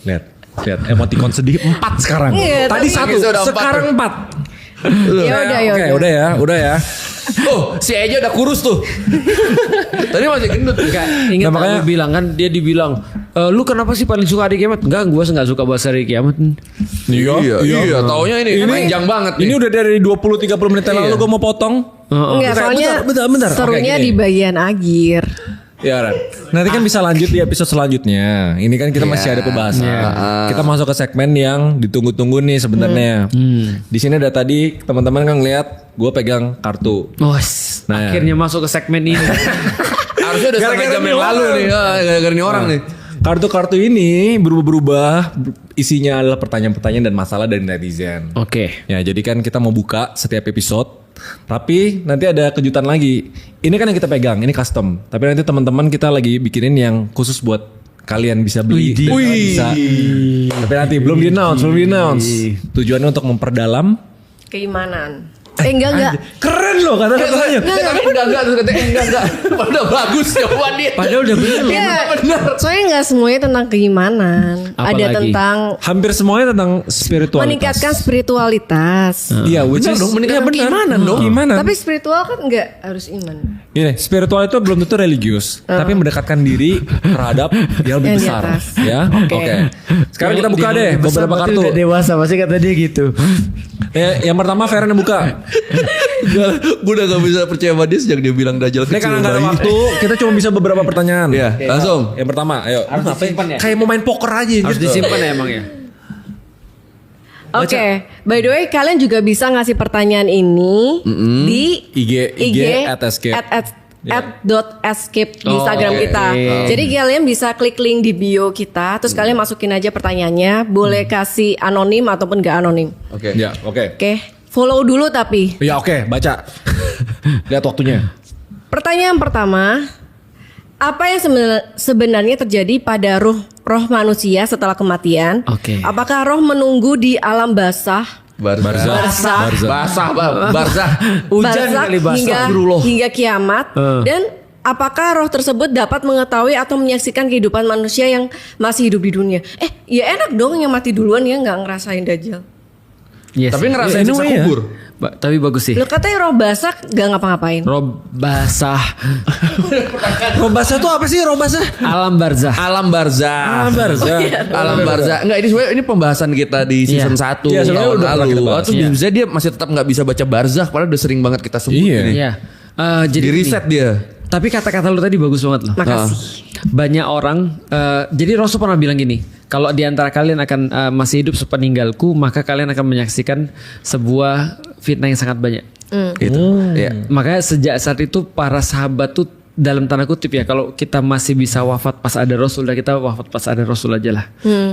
Lihat emoticon sedih 4 sekarang. Iya, Tadi tapi- 1, Udah 4. sekarang 4. Ya Oke, udah. udah ya. Oh, si Eja udah kurus tuh. Tadi masih gendut. Enggak, ingat Nah, makanya- aku bilang kan dia dibilang, lu kenapa sih paling suka hari kiamat? Enggak, gue nggak suka bahas hari kiamat. Iya, taunya ini panjang banget nih. Ini udah dari 20-30 menit yang Iya. lalu gue mau potong. Enggak, soalnya bentar. serunya Oke, di gini. bagian akhir. Ya Ran. Nanti kan bisa lanjut di episode selanjutnya. Ini kan kita masih ada pembahasan. Kita masuk ke segmen yang ditunggu-tunggu nih sebenarnya. Di sini ada tadi teman-teman kan ngeliat gue pegang kartu. Nah, Akhirnya masuk ke segmen ini. Harusnya udah setengah Gara-gara jam nih yang lalu orang. nih. Gara-gara ini orang nih. Kartu-kartu ini berubah-berubah, isinya adalah pertanyaan-pertanyaan dan masalah dari netizen. Oke. Ya, jadi kan kita mau buka setiap episode, tapi nanti ada kejutan lagi. Ini kan yang kita pegang, ini custom. Tapi nanti teman-teman kita lagi bikinin yang khusus buat kalian bisa beli. Dan kalian bisa. Tapi nanti belum di-announce. Tujuannya untuk memperdalam Keimanan. Enggak. Keren loh kata-katanya. Enggak terus katanya enggak. Padahal bagus jawaban dia. Padahal udah bener loh. Iya. Soalnya nggak semuanya tentang keimanan. Apa Ada lagi? tentang Hampir semuanya tentang spiritualitas. meningkatkan spiritualitas. Iya, which is Meningkatkan keimanan dong. Gimana? Tapi spiritual kan nggak harus iman. Ini spiritual itu belum tentu religius, tapi mendekatkan diri terhadap yang lebih Yang di besar, atas. ya. Oke. Sekarang kita buka deh beberapa kartu. Udah dewasa pasti kata dia gitu. Yang pertama Feren yang buka. Gue udah gak bisa percaya sama dia sejak dia bilang Dajjal Ini kecil karena nggak ada bayi. waktu, kita cuma bisa beberapa pertanyaan. Iya, langsung. Yang pertama, ayo. Harus disimpan ya? Kayak mau main poker aja. Harus gitu. disimpan ya emang ya. Oke, by the way kalian juga bisa ngasih pertanyaan ini di IG @escape. @escape di Instagram oke. kita. Jadi kalian bisa klik link di bio kita, terus kalian masukin aja pertanyaannya, boleh kasih anonim ataupun gak anonim. Oke. Ya, oke. Oke, follow dulu tapi. Ya, oke, baca. Lihat waktunya. Pertanyaan pertama, apa yang sebenarnya terjadi pada roh manusia setelah kematian? Oke. Apakah roh menunggu di alam basah? Barzah. Barzah. Hujan Barzakh kali basah. hingga kiamat dan apakah roh tersebut dapat mengetahui atau menyaksikan kehidupan manusia yang masih hidup di dunia? Ya enak dong yang mati duluan ya nggak ngerasain Dajjal. Yes. Tapi ngerasain Ya, siksa anyway ya. kubur. Tapi bagus sih. Lo katanya roh basah nggak ngapa-ngapain. Rob basah. Roh basah tuh apa sih roh basah? Alam barzah. Alam barzah. Alam barzah. Alam barzah. Enggak, ini sebenarnya ini pembahasan kita di season 1 Iya, sebenarnya tahun udah pernah kita lalu. bahas. Terus Iya. bisa dia masih tetap nggak bisa baca barzah padahal udah sering banget kita sebut Iya. ini. Iya. Jadi Di gini, riset dia. Tapi kata-kata lu tadi bagus banget loh. Makasih. Banyak orang jadi Rasul pernah bilang gini, kalau di antara kalian akan masih hidup sepeninggalku, maka kalian akan menyaksikan sebuah fitnah yang sangat banyak. Gitu. Iya. Makanya sejak saat itu para sahabat tuh dalam tanda kutip ya, kalau kita masih bisa wafat pas ada Rasul, dan kita wafat pas ada Rasul aja lah.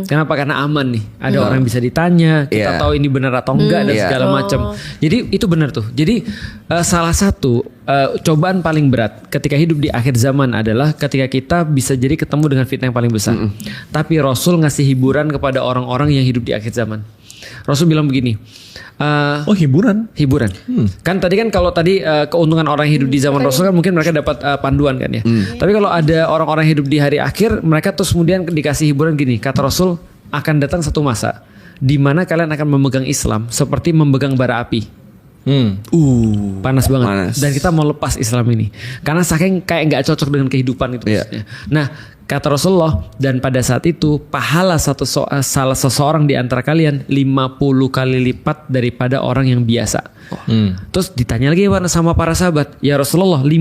Kenapa? Karena aman nih. Ada orang yang bisa ditanya, kita Iya. tahu ini benar atau enggak dan Iya. segala macam. Jadi itu benar tuh. Jadi salah satu cobaan paling berat ketika hidup di akhir zaman adalah ketika kita bisa jadi ketemu dengan fitnah yang paling besar. Tapi Rasul ngasih hiburan kepada orang-orang yang hidup di akhir zaman. Rasul bilang begini. Oh, hiburan. Kan tadi kan kalau tadi keuntungan orang yang hidup di zaman Rasul kan mungkin mereka dapat panduan kan ya. Tapi kalau ada orang-orang yang hidup di hari akhir, mereka terus kemudian dikasih hiburan gini. Kata Rasul, akan datang satu masa di mana kalian akan memegang Islam seperti memegang bara api. Panas banget. Panas. Dan kita mau lepas Islam ini karena saking kayak nggak cocok dengan kehidupan itu. Iya. maksudnya. Nah, kata Rasulullah, dan pada saat itu pahala salah seseorang di antara kalian 50 kali lipat daripada orang yang biasa. Terus ditanya lagi sama para sahabat, ya Rasulullah 50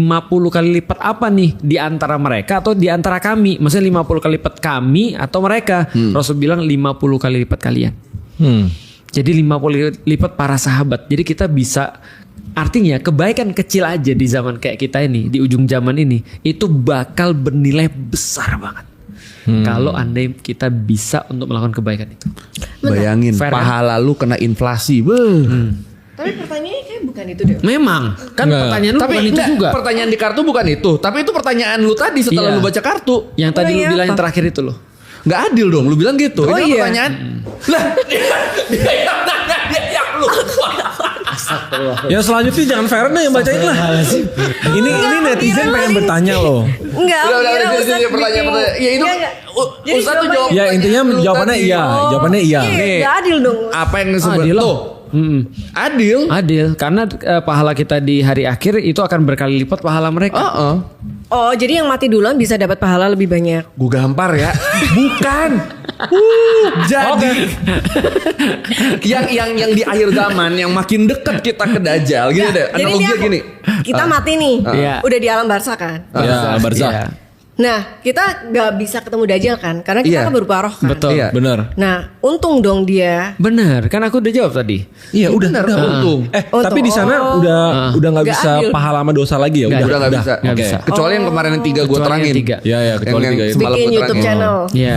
kali lipat apa nih, di antara mereka atau di antara kami? Maksudnya 50 kali lipat kami atau mereka? Rasul bilang 50 kali lipat kalian. Jadi 50 lipat para sahabat. Jadi kita bisa, artinya kebaikan kecil aja di zaman kayak kita ini, di ujung zaman ini, itu bakal bernilai besar banget. Kalau andai kita bisa untuk melakukan kebaikan itu. Bayangin Fair, pahala lu kena inflasi. Tapi pertanyaannya kayak bukan itu deh. Memang kan Nggak. pertanyaan lu Tapi bukan itu enggak, juga. pertanyaan di kartu bukan itu. Tapi itu pertanyaan lu tadi setelah Iya. lu baca kartu. Yang tadi lu iya, bilang yang apa? terakhir itu loh. Nggak adil dong, lu bilang gitu. Oh, Ini kan iya. pertanyaan. Lah, dia yang nanya, dia yang lupa. Ya selanjutnya jangan Feren deh yang bacain lah. Ini netizen pengen bertanya loh. Enggak, Udah, kira sini, Ustadz pertanyaan. bikin- Ya itu Enggak. Jadi Ustadz tuh jawabannya- jawab. Ya intinya pertanyaan lu jawabannya tadi. iya, jawabannya iya. Nih, Nggak adil dong. Apa yang disebut Adil lah. tuh? Adil. Adil, karena pahala kita di hari akhir itu akan berkali lipat pahala mereka. Heeh. Oh, jadi yang mati duluan bisa dapat pahala lebih banyak. Gue gampar ya. Bukan. Jadi yang di akhir zaman yang makin dekat kita ke Dajjal gini deh. Jadi Analoginya ini gini. kita mati nih. Iya. Udah di alam barzah kan? Ya, barzah. Iya. Nah, kita nggak bisa ketemu Dajjal kan, karena kita Iya. kan berupa roh kan. Betul. Iya. Benar. Nah, untung dong dia. Benar, kan aku udah jawab tadi. Iya udah. Benar, untung. Tapi di sana udah nggak Nggak bisa adil. pahala sama dosa lagi ya. Udah nggak bisa. nggak Oke. bisa. Kecuali yang kemarin yang 3 gue Kecuali yang terangin. 3. Iya, kecuali Yang 3 itu. semalam Bikin gua YouTube terangin. channel. Iya.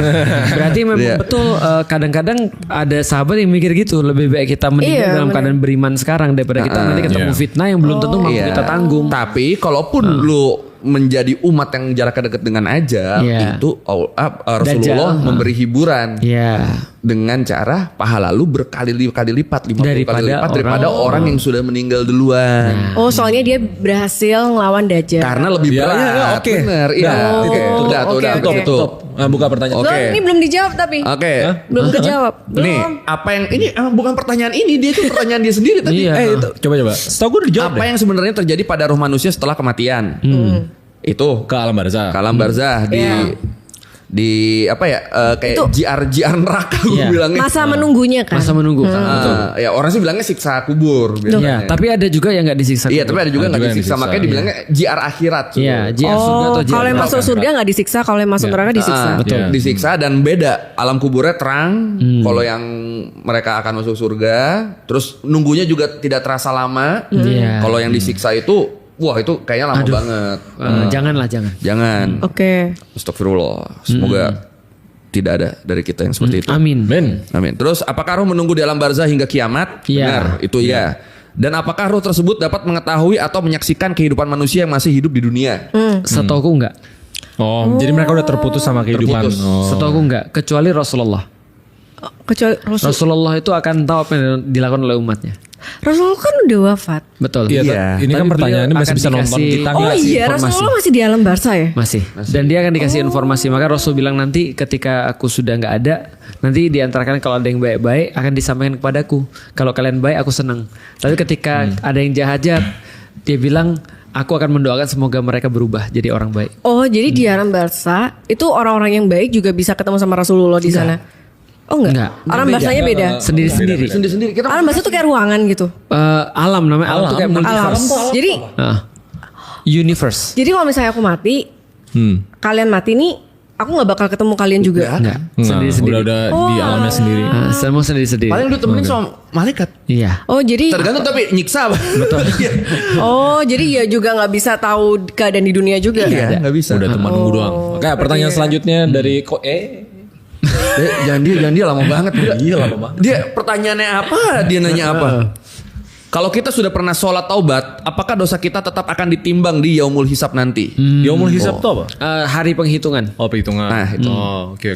Berarti memang Iya. betul kadang-kadang ada sahabat yang mikir gitu, lebih baik kita meninggal Iya, dalam bener. keadaan beriman sekarang daripada kita nanti ketemu Iya. fitnah yang belum tentu mampu Iya. kita tanggung. Tapi kalaupun lu menjadi umat yang jaraknya dekat dengan Ajal, Iya. itu Rasulullah Dajjal. memberi hiburan Iya. dengan cara pahala lu berkali-kali lipat, 50 kali Daripada lipat daripada orang- orang yang sudah meninggal duluan. Oh, soalnya dia berhasil ngelawan Dajjal. Karena lebih Iya, berat. iya, oke. Bener, iya. Dah, Oke, oke. udah, Oke, udah, oke. tutup. Buka pertanyaan. Oke. Belum, ini belum dijawab tapi. Oke. Belum kejawab. Nih, Belum. apa yang ini bukan pertanyaan ini, dia itu pertanyaan dia sendiri tadi. Iya. Itu coba. Setahu gue udah dijawab Apa yang sebenarnya terjadi pada roh manusia setelah kematian? Itu ke alam barzah. ke alam barzah Iya. di apa ya kayak Itu- JR neraka gue Iya. bilangnya. Masa menunggunya kan. Masa menunggu. Ya orang sih bilangnya siksa kubur. Iya, bilangnya. tapi ada juga yang nggak disiksa. Iya, tapi ada juga Ada nggak juga yang disiksa. disiksa. Makanya dibilangnya JR akhirat. Iya, JR surga atau Oh, JR kalau yang neraka. masuk surga nggak disiksa, kalau yang masuk neraka disiksa. betul. Iya. Disiksa dan beda. Alam kuburnya terang. Kalau yang mereka akan masuk surga, terus nunggunya juga tidak terasa lama. Iya. Kalau yang disiksa itu, wah itu kayaknya lama banget. Janganlah, jangan. Jangan. Oke. Astagfirullah. Semoga tidak ada dari kita yang seperti itu. Amin. Amin. Terus apakah roh menunggu di alam barzah hingga kiamat? Iya. Benar, itu ya. Dan apakah roh tersebut dapat mengetahui atau menyaksikan kehidupan manusia yang masih hidup di dunia? Setauku enggak. Oh, jadi mereka udah terputus sama kehidupan. Terputus. Oh. Setauku enggak, kecuali Rasulullah. Kecuali Rasul. Rasulullah itu akan tahu apa yang dilakukan oleh umatnya. Rasul kan udah wafat. Betul. Iya, Iya. ini kan Tapi pertanyaannya beliau masih akan bisa nonton dikasih- kita Oh nggak sih? iya, informasi. Rasulullah masih di alam barza ya? Masih. Dan dia akan dikasih informasi. Maka Rasul bilang nanti ketika aku sudah nggak ada, nanti diantarakan kalau ada yang baik-baik akan disampaikan kepadaku. Kalau kalian baik, aku senang. Tapi ketika ada yang jahat-jahat, dia bilang aku akan mendoakan semoga mereka berubah jadi orang baik. Oh, jadi di alam barza itu orang-orang yang baik juga bisa ketemu sama Rasulullah di sana. Oh enggak. Alam barzanya beda. Sendiri-sendiri. Sendiri-sendiri kita Alam barza tuh kayak ruangan gitu. Alam namanya. Alam itu kayak Alam. multiverse. Jadi Universe. jadi kalau misalnya aku mati, kalian mati nih, aku nggak bakal ketemu kalian juga. Enggak. Nah, Sendiri-sendiri. udah di alamnya sendiri. Semua sendiri-sendiri. paling lu temenin sama malaikat. Iya. Oh jadi, Tergantung tapi nyiksa apa? Betul. oh jadi ya juga nggak bisa tahu keadaan di dunia juga. Iya, nggak bisa. Udah teman nunggu doang. Oke, pertanyaan selanjutnya dari Jangan dia lama banget. Iya lama banget. Dia pertanyaannya apa? Dia nanya apa? Kalau kita sudah pernah sholat taubat, apakah dosa kita tetap akan ditimbang di yaumul hisab nanti? Yaumul hisab tuh apa? Hari penghitungan. Oh, perhitungan. Nah, itu. Oh, oke.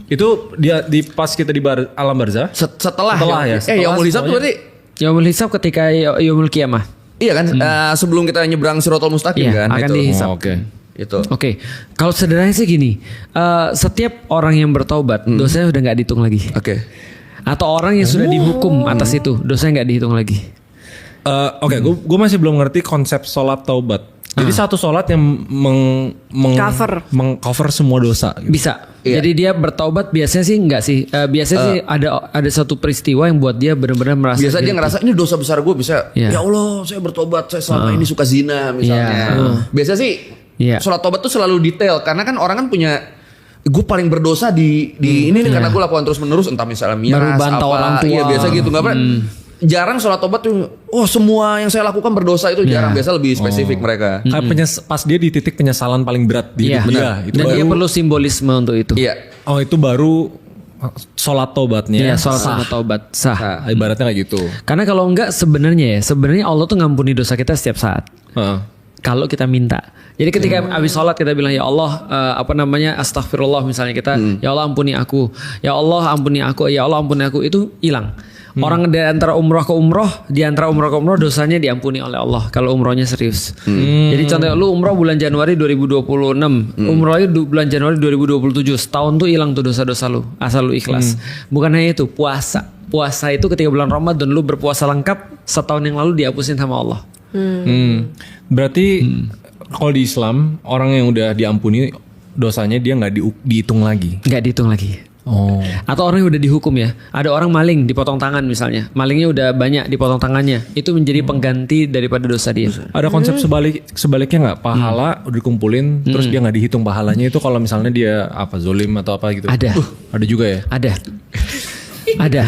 Itu dia di pas kita di alam barzah. Setelah ya. Setelah yaumul hisab tuh semuanya. berarti Yaumul hisab ketika yaumul kiamah. iya kan? Sebelum kita nyebrang Siratal Mustaqim Iya, kan? akan itu. dihisab. Oh, oke. Itu. Oke, kalau sederhananya sih gini, setiap orang yang bertaubat dosanya udah nggak dihitung lagi. Oke. Atau orang yang sudah dihukum atas itu dosanya nggak dihitung lagi. Oke, gue masih belum ngerti konsep sholat taubat. Jadi satu sholat yang Cover. mengcover semua dosa. Gitu. Bisa. Iya. Jadi dia bertaubat biasanya sih nggak sih. Biasanya sih ada satu peristiwa yang buat dia benar-benar merasa. Biasa dia guilty. ngerasa ini dosa besar gue bisa. Iya. Ya Allah, saya bertobat, saya selama ini suka zina misalnya. Iya. Biasa sih Iya. sholat tobat tuh selalu detail karena kan orang kan punya gue paling berdosa di ini nih karena gue lakukan terus menerus entah misalnya miras Baru bantau apa. orang tua. Iya biasa gitu nggak pernah. Jarang sholat tobat tuh. Oh semua yang saya lakukan berdosa itu jarang. Biasa lebih spesifik mereka. Kayak pas dia di titik penyesalan paling berat di Iya. hidup dia. Itu Dan dia baru, perlu simbolisme untuk itu. Iya. oh itu baru sholat taubatnya. Iya, soal sama taubat sah. Nah, Ibaratnya kayak gitu. Karena kalau enggak sebenarnya Allah tuh ngampuni dosa kita setiap saat. Heeh. Kalau kita minta. Jadi ketika habis sholat kita bilang ya Allah astaghfirullah misalnya kita ya Allah ampuni aku, ya Allah ampuni aku, ya Allah ampuni aku itu hilang. Orang di antara umroh ke umroh, di antara umroh ke umroh dosanya diampuni oleh Allah kalau umrohnya serius. Jadi contoh lu umroh bulan Januari 2026, umroh lagi bulan Januari 2027, setahun tuh hilang tuh dosa-dosa lu asal lu ikhlas. Bukan hanya itu, puasa. Puasa itu ketika bulan Ramadan lu berpuasa lengkap, setahun yang lalu dihapusin sama Allah. Berarti kalau di Islam orang yang udah diampuni dosanya dia nggak dihitung lagi. Nggak dihitung lagi. Oh. Atau orang yang udah dihukum ya. Ada orang maling dipotong tangan misalnya. Malingnya udah banyak dipotong tangannya. Itu menjadi pengganti daripada dosa dia. Ada konsep sebaliknya nggak? Pahala udah dikumpulin, terus dia nggak dihitung pahalanya itu kalau misalnya dia apa zolim atau apa gitu. Ada. Ada juga ya. Ada. Ada.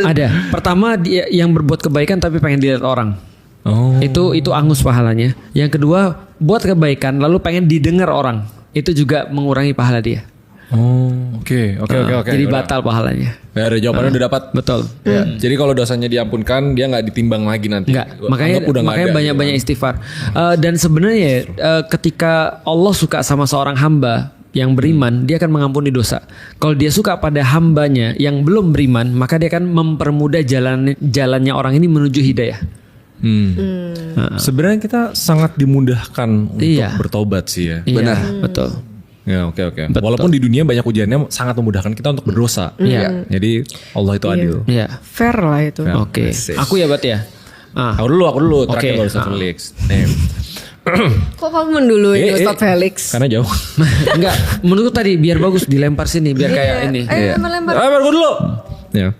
Ada. Pertama dia yang berbuat kebaikan tapi pengen dilihat orang. Oh. Itu angus pahalanya. Yang kedua, buat kebaikan lalu pengen didengar orang. Itu juga mengurangi pahala dia. Oh, oke. Jadi batal pahalanya. Ya, ada jawabannya udah dapat. Betul. Ya, jadi kalau dosanya diampunkan, dia nggak ditimbang lagi nanti. Enggak. Anggap udah nggak Makanya ada, banyak-banyak istighfar. Dan sebenarnya ketika Allah suka sama seorang hamba yang beriman, dia akan mengampuni dosa. Kalau dia suka pada hambanya yang belum beriman, maka dia akan mempermudah jalannya orang ini menuju hidayah. Sebenarnya kita sangat dimudahkan untuk bertobat sih ya. Benar. Betul. Ya, oke. Walaupun di dunia banyak ujiannya sangat memudahkan kita untuk berdosa. Iya. Jadi Allah itu adil. Iya. Fair lah itu. Oke. Aku ya Bat ya. Aku dulu. Terakhir Oke. baru Ustaz Felix. Kok kamu menduluin Ustadz Felix? Karena jauh. Enggak, menurut tadi biar bagus dilempar sini biar kayak ini. Lempar. Gue dulu. Ya.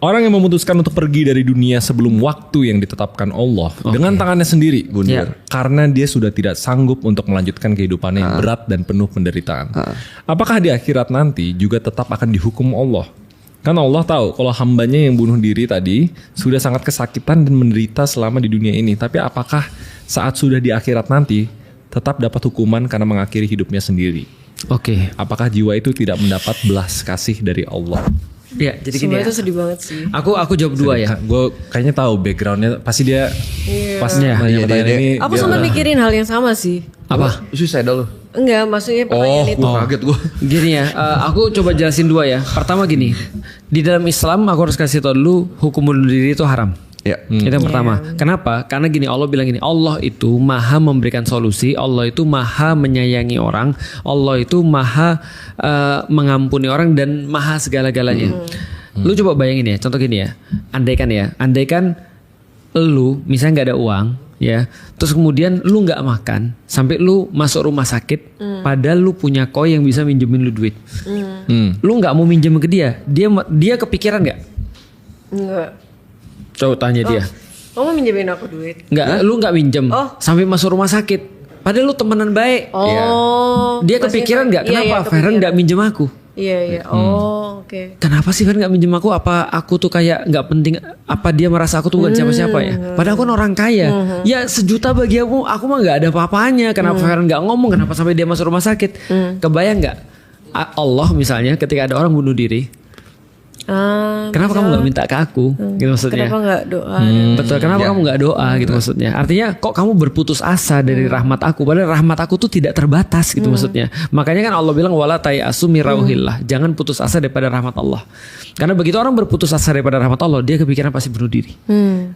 Orang yang memutuskan untuk pergi dari dunia sebelum waktu yang ditetapkan Allah dengan tangannya sendiri, karena dia sudah tidak sanggup untuk melanjutkan kehidupannya yang berat dan penuh penderitaan. Apakah di akhirat nanti juga tetap akan dihukum Allah? Karena Allah tahu kalau hambanya yang bunuh diri tadi sudah sangat kesakitan dan menderita selama di dunia ini. Tapi apakah saat sudah di akhirat nanti tetap dapat hukuman karena mengakhiri hidupnya sendiri? Oke. Apakah jiwa itu tidak mendapat belas kasih dari Allah? Ya, jadi gini Semua ya. itu sedih banget sih. Aku jawab dua ya. Gue kayaknya tahu backgroundnya. Pasti dia pas Iya. nanya pertanyaan ini. Aku sempat mikirin hal yang sama sih. Apa? Suicidal lu. Enggak, maksudnya pertanyaan itu. Kaget gue. Gini ya, aku coba jelasin dua ya. Pertama gini, di dalam Islam aku harus kasih tau dulu hukum bunuh diri itu haram. Ya. Itu yang pertama. Kenapa? Karena gini, Allah bilang gini, Allah itu maha memberikan solusi, Allah itu maha menyayangi orang, Allah itu maha mengampuni orang dan maha segala-galanya. Lu coba bayangin ya, contoh gini ya, andaikan lu misalnya nggak ada uang, ya, terus kemudian lu nggak makan sampai lu masuk rumah sakit, padahal lu punya koi yang bisa minjemin lu duit, lu nggak mau minjem ke dia kepikiran nggak? Enggak. Coba tanya dia. Kamu minjemin aku duit? Nggak, lu nggak minjem sampai masuk rumah sakit, padahal lu temenan baik. Oh. Dia kepikiran nggak? Kenapa Feren nggak minjem aku? Iya. Oh, oke. Kenapa sih Feren nggak minjem aku? Apa aku tuh kayak nggak penting? Apa dia merasa aku tuh bukan siapa-siapa ya? Padahal aku kan orang kaya. Ya 1 juta bagi aku mah nggak ada apa-apanya. Kenapa Feren nggak ngomong? Kenapa sampai dia masuk rumah sakit? Kebayang nggak? Allah misalnya ketika ada orang bunuh diri, kenapa kamu nggak minta ke aku? Gitu maksudnya. Kenapa nggak doa? Betul. Kenapa kamu nggak doa? Gitu maksudnya. Artinya kok kamu berputus asa dari rahmat aku? Padahal rahmat aku tuh tidak terbatas gitu maksudnya. Makanya kan Allah bilang wala tayasu mirauhillah. Jangan putus asa daripada rahmat Allah. Karena begitu orang berputus asa daripada rahmat Allah, dia kepikiran pasti bunuh diri.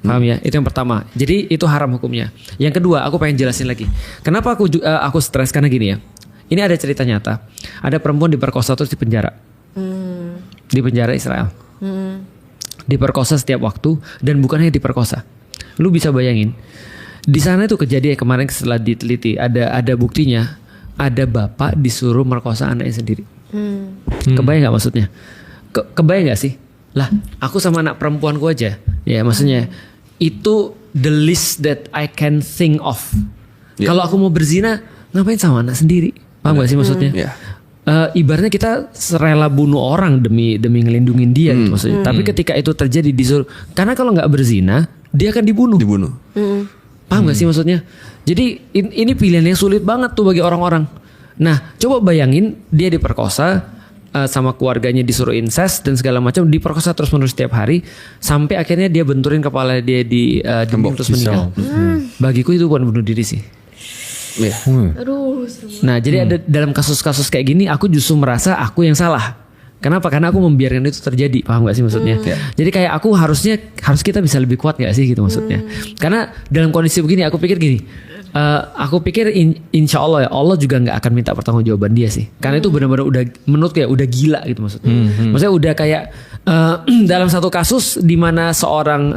Paham ya? Itu yang pertama. Jadi itu haram hukumnya. Yang kedua, aku pengen jelasin lagi. Kenapa aku stres? Karena gini ya. Ini ada cerita nyata. Ada perempuan diperkosa terus di penjara. Di penjara Israel. Diperkosa setiap waktu dan bukan hanya diperkosa. Lu bisa bayangin. Di sana itu kejadian kemarin setelah diteliti ada buktinya. Ada bapak disuruh merkosa anaknya sendiri. Kebayang nggak maksudnya? Kebayang nggak sih? Lah, aku sama anak perempuanku aja. Ya, maksudnya itu the least that I can think of. Kalau aku mau berzina, ngapain sama anak sendiri? Paham gak sih maksudnya? Ibaratnya kita rela bunuh orang demi ngelindungin dia gitu maksudnya. Tapi ketika itu terjadi disuruh, karena kalau nggak berzina dia akan dibunuh. Paham gak sih maksudnya? Jadi ini pilihan yang sulit banget tuh bagi orang-orang. Nah, coba bayangin dia diperkosa sama keluarganya, disuruh incest dan segala macam, diperkosa terus menerus setiap hari sampai akhirnya dia benturin kepala dia di terus meninggal. Bagiku itu bukan bunuh diri sih. Aduh. Nah, jadi ada dalam kasus-kasus kayak gini aku justru merasa aku yang salah. Kenapa? Karena aku membiarkan itu terjadi. Paham gak sih maksudnya? Jadi kayak aku harus kita bisa lebih kuat gak sih gitu maksudnya. Karena dalam kondisi begini aku pikir gini, Aku pikir insya Allah ya Allah juga nggak akan minta pertanggungjawaban dia sih, karena itu benar-benar udah menurut ya udah gila gitu maksudnya. Maksudnya udah kayak dalam satu kasus di mana seorang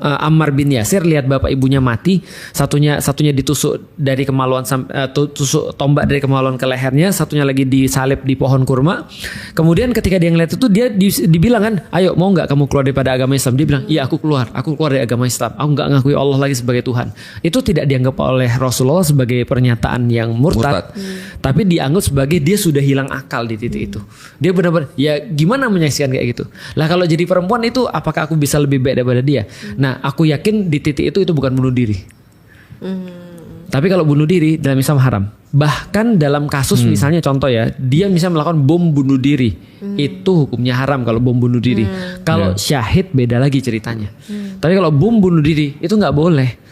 Ammar bin Yasir lihat bapak ibunya mati, satunya ditusuk dari kemaluan tusuk tombak dari kemaluan ke lehernya, satunya lagi disalib di pohon kurma. Kemudian ketika dia ngeliat itu dia dibilang kan, ayo mau nggak kamu keluar daripada agama Islam? Dia bilang iya aku keluar dari agama Islam, aku nggak ngakui Allah lagi sebagai Tuhan. Itu tidak dianggap oleh Rasulullah sebagai pernyataan yang murtad. Tapi dianggap sebagai dia sudah hilang akal di titik itu. Dia benar-benar ya gimana menyaksikan kayak gitu. Lah kalau jadi perempuan itu apakah aku bisa lebih baik daripada dia? Nah aku yakin di titik itu bukan bunuh diri. Tapi kalau bunuh diri dalam Islam haram. Bahkan dalam kasus misalnya contoh ya, dia bisa melakukan bom bunuh diri. Itu hukumnya haram kalau bom bunuh diri. Kalau syahid beda lagi ceritanya. Tapi kalau bom bunuh diri itu nggak boleh.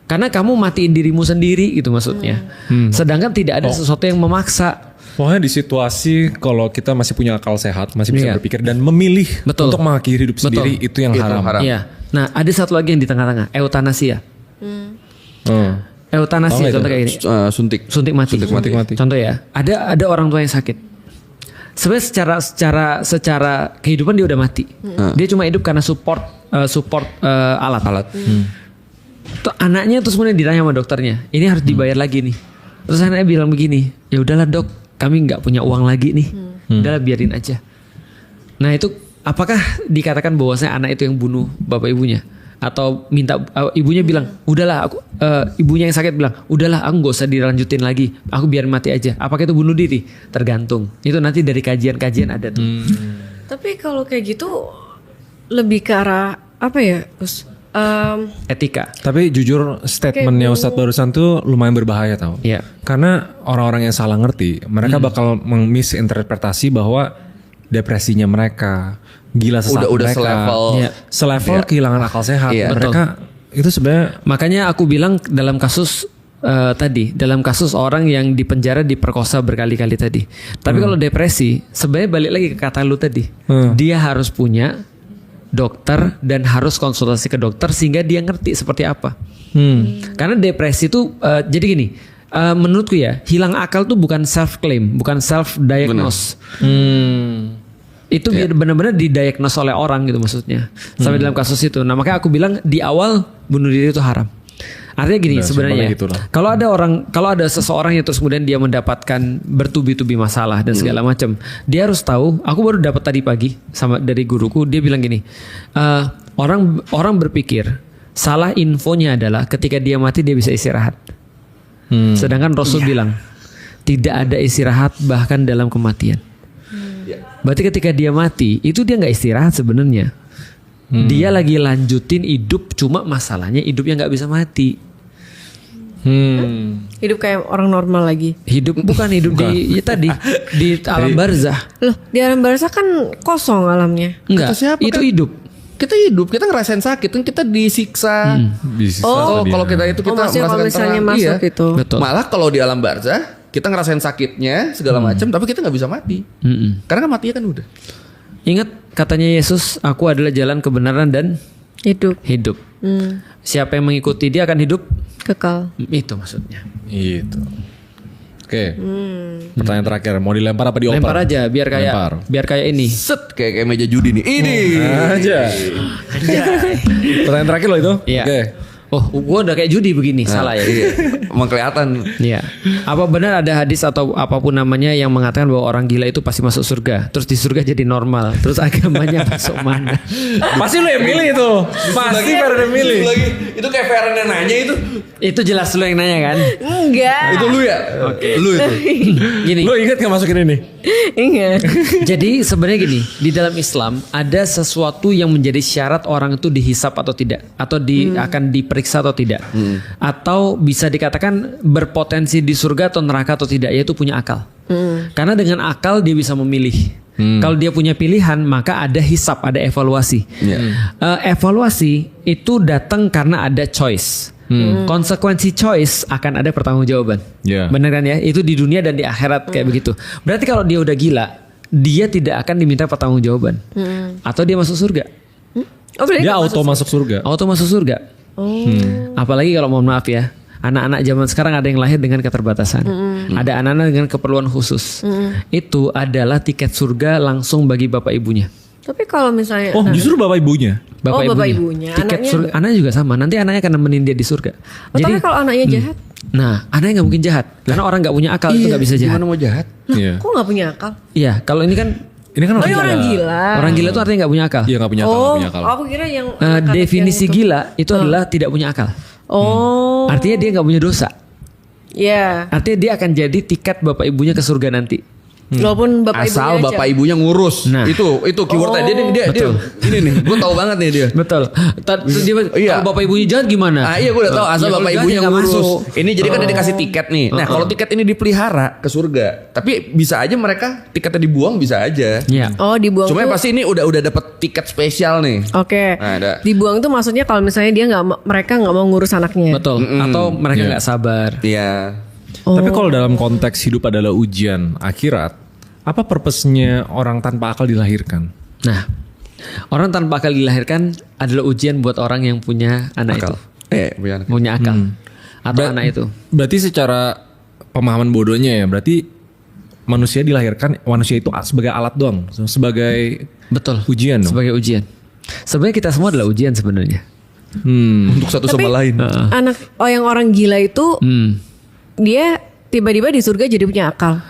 Karena kamu matiin dirimu sendiri gitu maksudnya. Sedangkan tidak ada sesuatu yang memaksa. Pokoknya di situasi kalau kita masih punya akal sehat, masih bisa berpikir dan memilih untuk mengakhiri hidup sendiri, itu yang haram. Iya. Nah ada satu lagi yang di tengah-tengah, eutanasia. Eutanasi contoh kayak gini. Suntik mati. Contoh ya. Ada orang tua yang sakit. Sebenarnya secara kehidupan dia udah mati. Dia cuma hidup karena support alat. Tuh, anaknya terus kemudian ditanya sama dokternya, ini harus dibayar lagi nih. Terus anaknya bilang begini, ya udahlah dok, kami nggak punya uang lagi nih. Udahlah biarin aja. Nah itu apakah dikatakan bahwasanya anak itu yang bunuh bapak ibunya? Atau minta ibunya bilang udahlah aku ibunya yang sakit bilang udahlah aku nggak usah dilanjutin lagi, aku biarin mati aja. Apakah itu bunuh diri? Tergantung. Itu nanti dari kajian-kajian ada tuh. Tapi kalau kayak gitu lebih ke arah apa ya Gus? Etika. Tapi jujur statementnya Ustadz barusan tuh lumayan berbahaya tau. Iya. Karena orang-orang yang salah ngerti, mereka bakal misinterpretasi bahwa depresinya mereka, gila sesaat udah mereka, selevel kehilangan akal sehat. Mereka itu sebenarnya. Makanya aku bilang dalam kasus dalam kasus orang yang dipenjara diperkosa berkali-kali tadi. Tapi kalau depresi, sebenarnya balik lagi ke kata lu tadi, dia harus punya dokter dan harus konsultasi ke dokter sehingga dia ngerti seperti apa. Karena depresi itu jadi gini, menurutku ya hilang akal tuh bukan self claim, bukan self diagnose. Itu benar-benar didiagnose oleh orang gitu maksudnya. Sampai dalam kasus itu. Nah makanya aku bilang di awal bunuh diri itu haram. Artinya gini sebenarnya, kalau ada seseorang yang terus kemudian dia mendapatkan bertubi-tubi masalah dan segala macam, dia harus tahu. Aku baru dapat tadi pagi sama dari guruku, dia bilang gini, orang berpikir salah infonya adalah ketika dia mati dia bisa istirahat. Sedangkan Rasul bilang tidak ada istirahat bahkan dalam kematian. Berarti ketika dia mati itu dia nggak istirahat sebenarnya. Dia lagi lanjutin hidup, cuma masalahnya hidupnya nggak bisa mati. Hidup kayak orang normal lagi. Hidup bukan hidup di alam barzah. Loh, di alam barzah kan kosong alamnya. Enggak, itu hidup. Kita hidup, kita ngerasain sakit, kan kita disiksa. Kalau kita itu kita maksudnya kalau misalnya tenang. masuk itu. Betul. Malah kalau di alam barzah kita ngerasain sakitnya segala macam, tapi kita nggak bisa mati. Karena kan matinya kan udah. Ingat katanya Yesus, aku adalah jalan kebenaran dan hidup. Siapa yang mengikuti dia akan hidup kekal. Itu maksudnya. Itu. Oke. Pertanyaan terakhir, mau dilempar apa dioper? Lempar aja biar kayak ini. Set kayak meja judi nih. Ini aja. Pertanyaan terakhir loh itu. Iya. Oke. Oh, gue udah kayak judi begini, salah ya? Emang kelihatan. Iya. Apa benar ada hadis atau apapun namanya yang mengatakan bahwa orang gila itu pasti masuk surga, terus di surga jadi normal, terus agamanya masuk mana? Pasti lo yang milih itu. Pasti Feren yang milih. Itu kayak Feren yang nanya itu. Itu jelas lu yang nanya kan? Enggak. Itu lu ya? Oke. Lu itu. Gini. Lo ingat gak masukin ini? Ingat. Jadi sebenarnya gini, di dalam Islam ada sesuatu yang menjadi syarat orang itu dihisap atau tidak, atau akan diperiksa atau tidak, atau bisa dikatakan berpotensi di surga atau neraka atau tidak, yaitu punya akal. Karena dengan akal dia bisa memilih. Kalau dia punya pilihan, maka ada hisap, ada evaluasi. Evaluasi itu datang karena ada choice. Konsekuensi choice akan ada pertanggungjawaban. Benar kan ya? Itu di dunia dan di akhirat kayak begitu. Berarti kalau dia udah gila, dia tidak akan diminta pertanggungjawaban. Atau dia masuk surga. Dia auto masuk surga. Auto masuk surga. Apalagi kalau mohon maaf ya, Anak-anak zaman sekarang ada yang lahir dengan keterbatasan. Ada anak-anak dengan keperluan khusus. Itu adalah tiket surga langsung bagi bapak ibunya. Tapi kalau misalnya Oh, justru bapak ibunya. bapak ibunya. Tiket Anaknya surga, anaknya juga sama. Nanti anaknya akan nemenin dia di surga. tapi kalau anaknya jahat, Nah, anaknya nggak mungkin jahat karena orang nggak punya akal itu nggak bisa jahat. Gimana mau jahat? Iya. kok nggak punya akal? Iya, kalau ini kan Ini kan Oh, ini orang gila. orang gila itu artinya nggak punya akal. Iya, nggak punya akal, nggak Oh, punya akal. aku kira yang Definisi yang itu. gila itu adalah tidak punya akal. Oh, Artinya dia nggak punya dosa. ya. Artinya dia akan jadi tiket bapak ibunya ke surga nanti. Walaupun bapak Asal ibunya bapak aja. ibunya ngurus. Nah. Itu keywordnya dia Betul. ini nih, gue tahu banget nih dia. Betul. Terus dia Iya. kalau bapak ibunya jahat gimana? Iya gue udah tahu asal Ya, kalau bapak jahat ibunya ya nggak ngurus. masuk. Ini jadi kan dia dikasih tiket nih. Nah kalau tiket ini dipelihara ke surga, tapi bisa aja mereka tiketnya dibuang bisa aja. Iya. Oh, dibuang Cuma tuh. pasti ini udah dapat tiket spesial nih. Oke. Nah, ada. Dibuang itu maksudnya kalau misalnya dia mereka nggak mau ngurus anaknya. Betul. Atau mereka Iya. nggak sabar. Iya. Tapi kalau dalam konteks hidup adalah ujian akhirat, apa purpose-nya orang tanpa akal dilahirkan? Nah, orang tanpa akal dilahirkan adalah ujian buat orang yang punya anak Akal. itu. Punya anak. Punya akal. Atau anak itu. Berarti secara pemahaman bodohnya ya, berarti manusia itu sebagai alat doang, sebagai Betul. ujian dong. Sebagai ujian. Sebenarnya kita semua adalah ujian sebenarnya. Untuk satu sama lain. Anak yang orang gila itu dia tiba-tiba di surga jadi punya akal.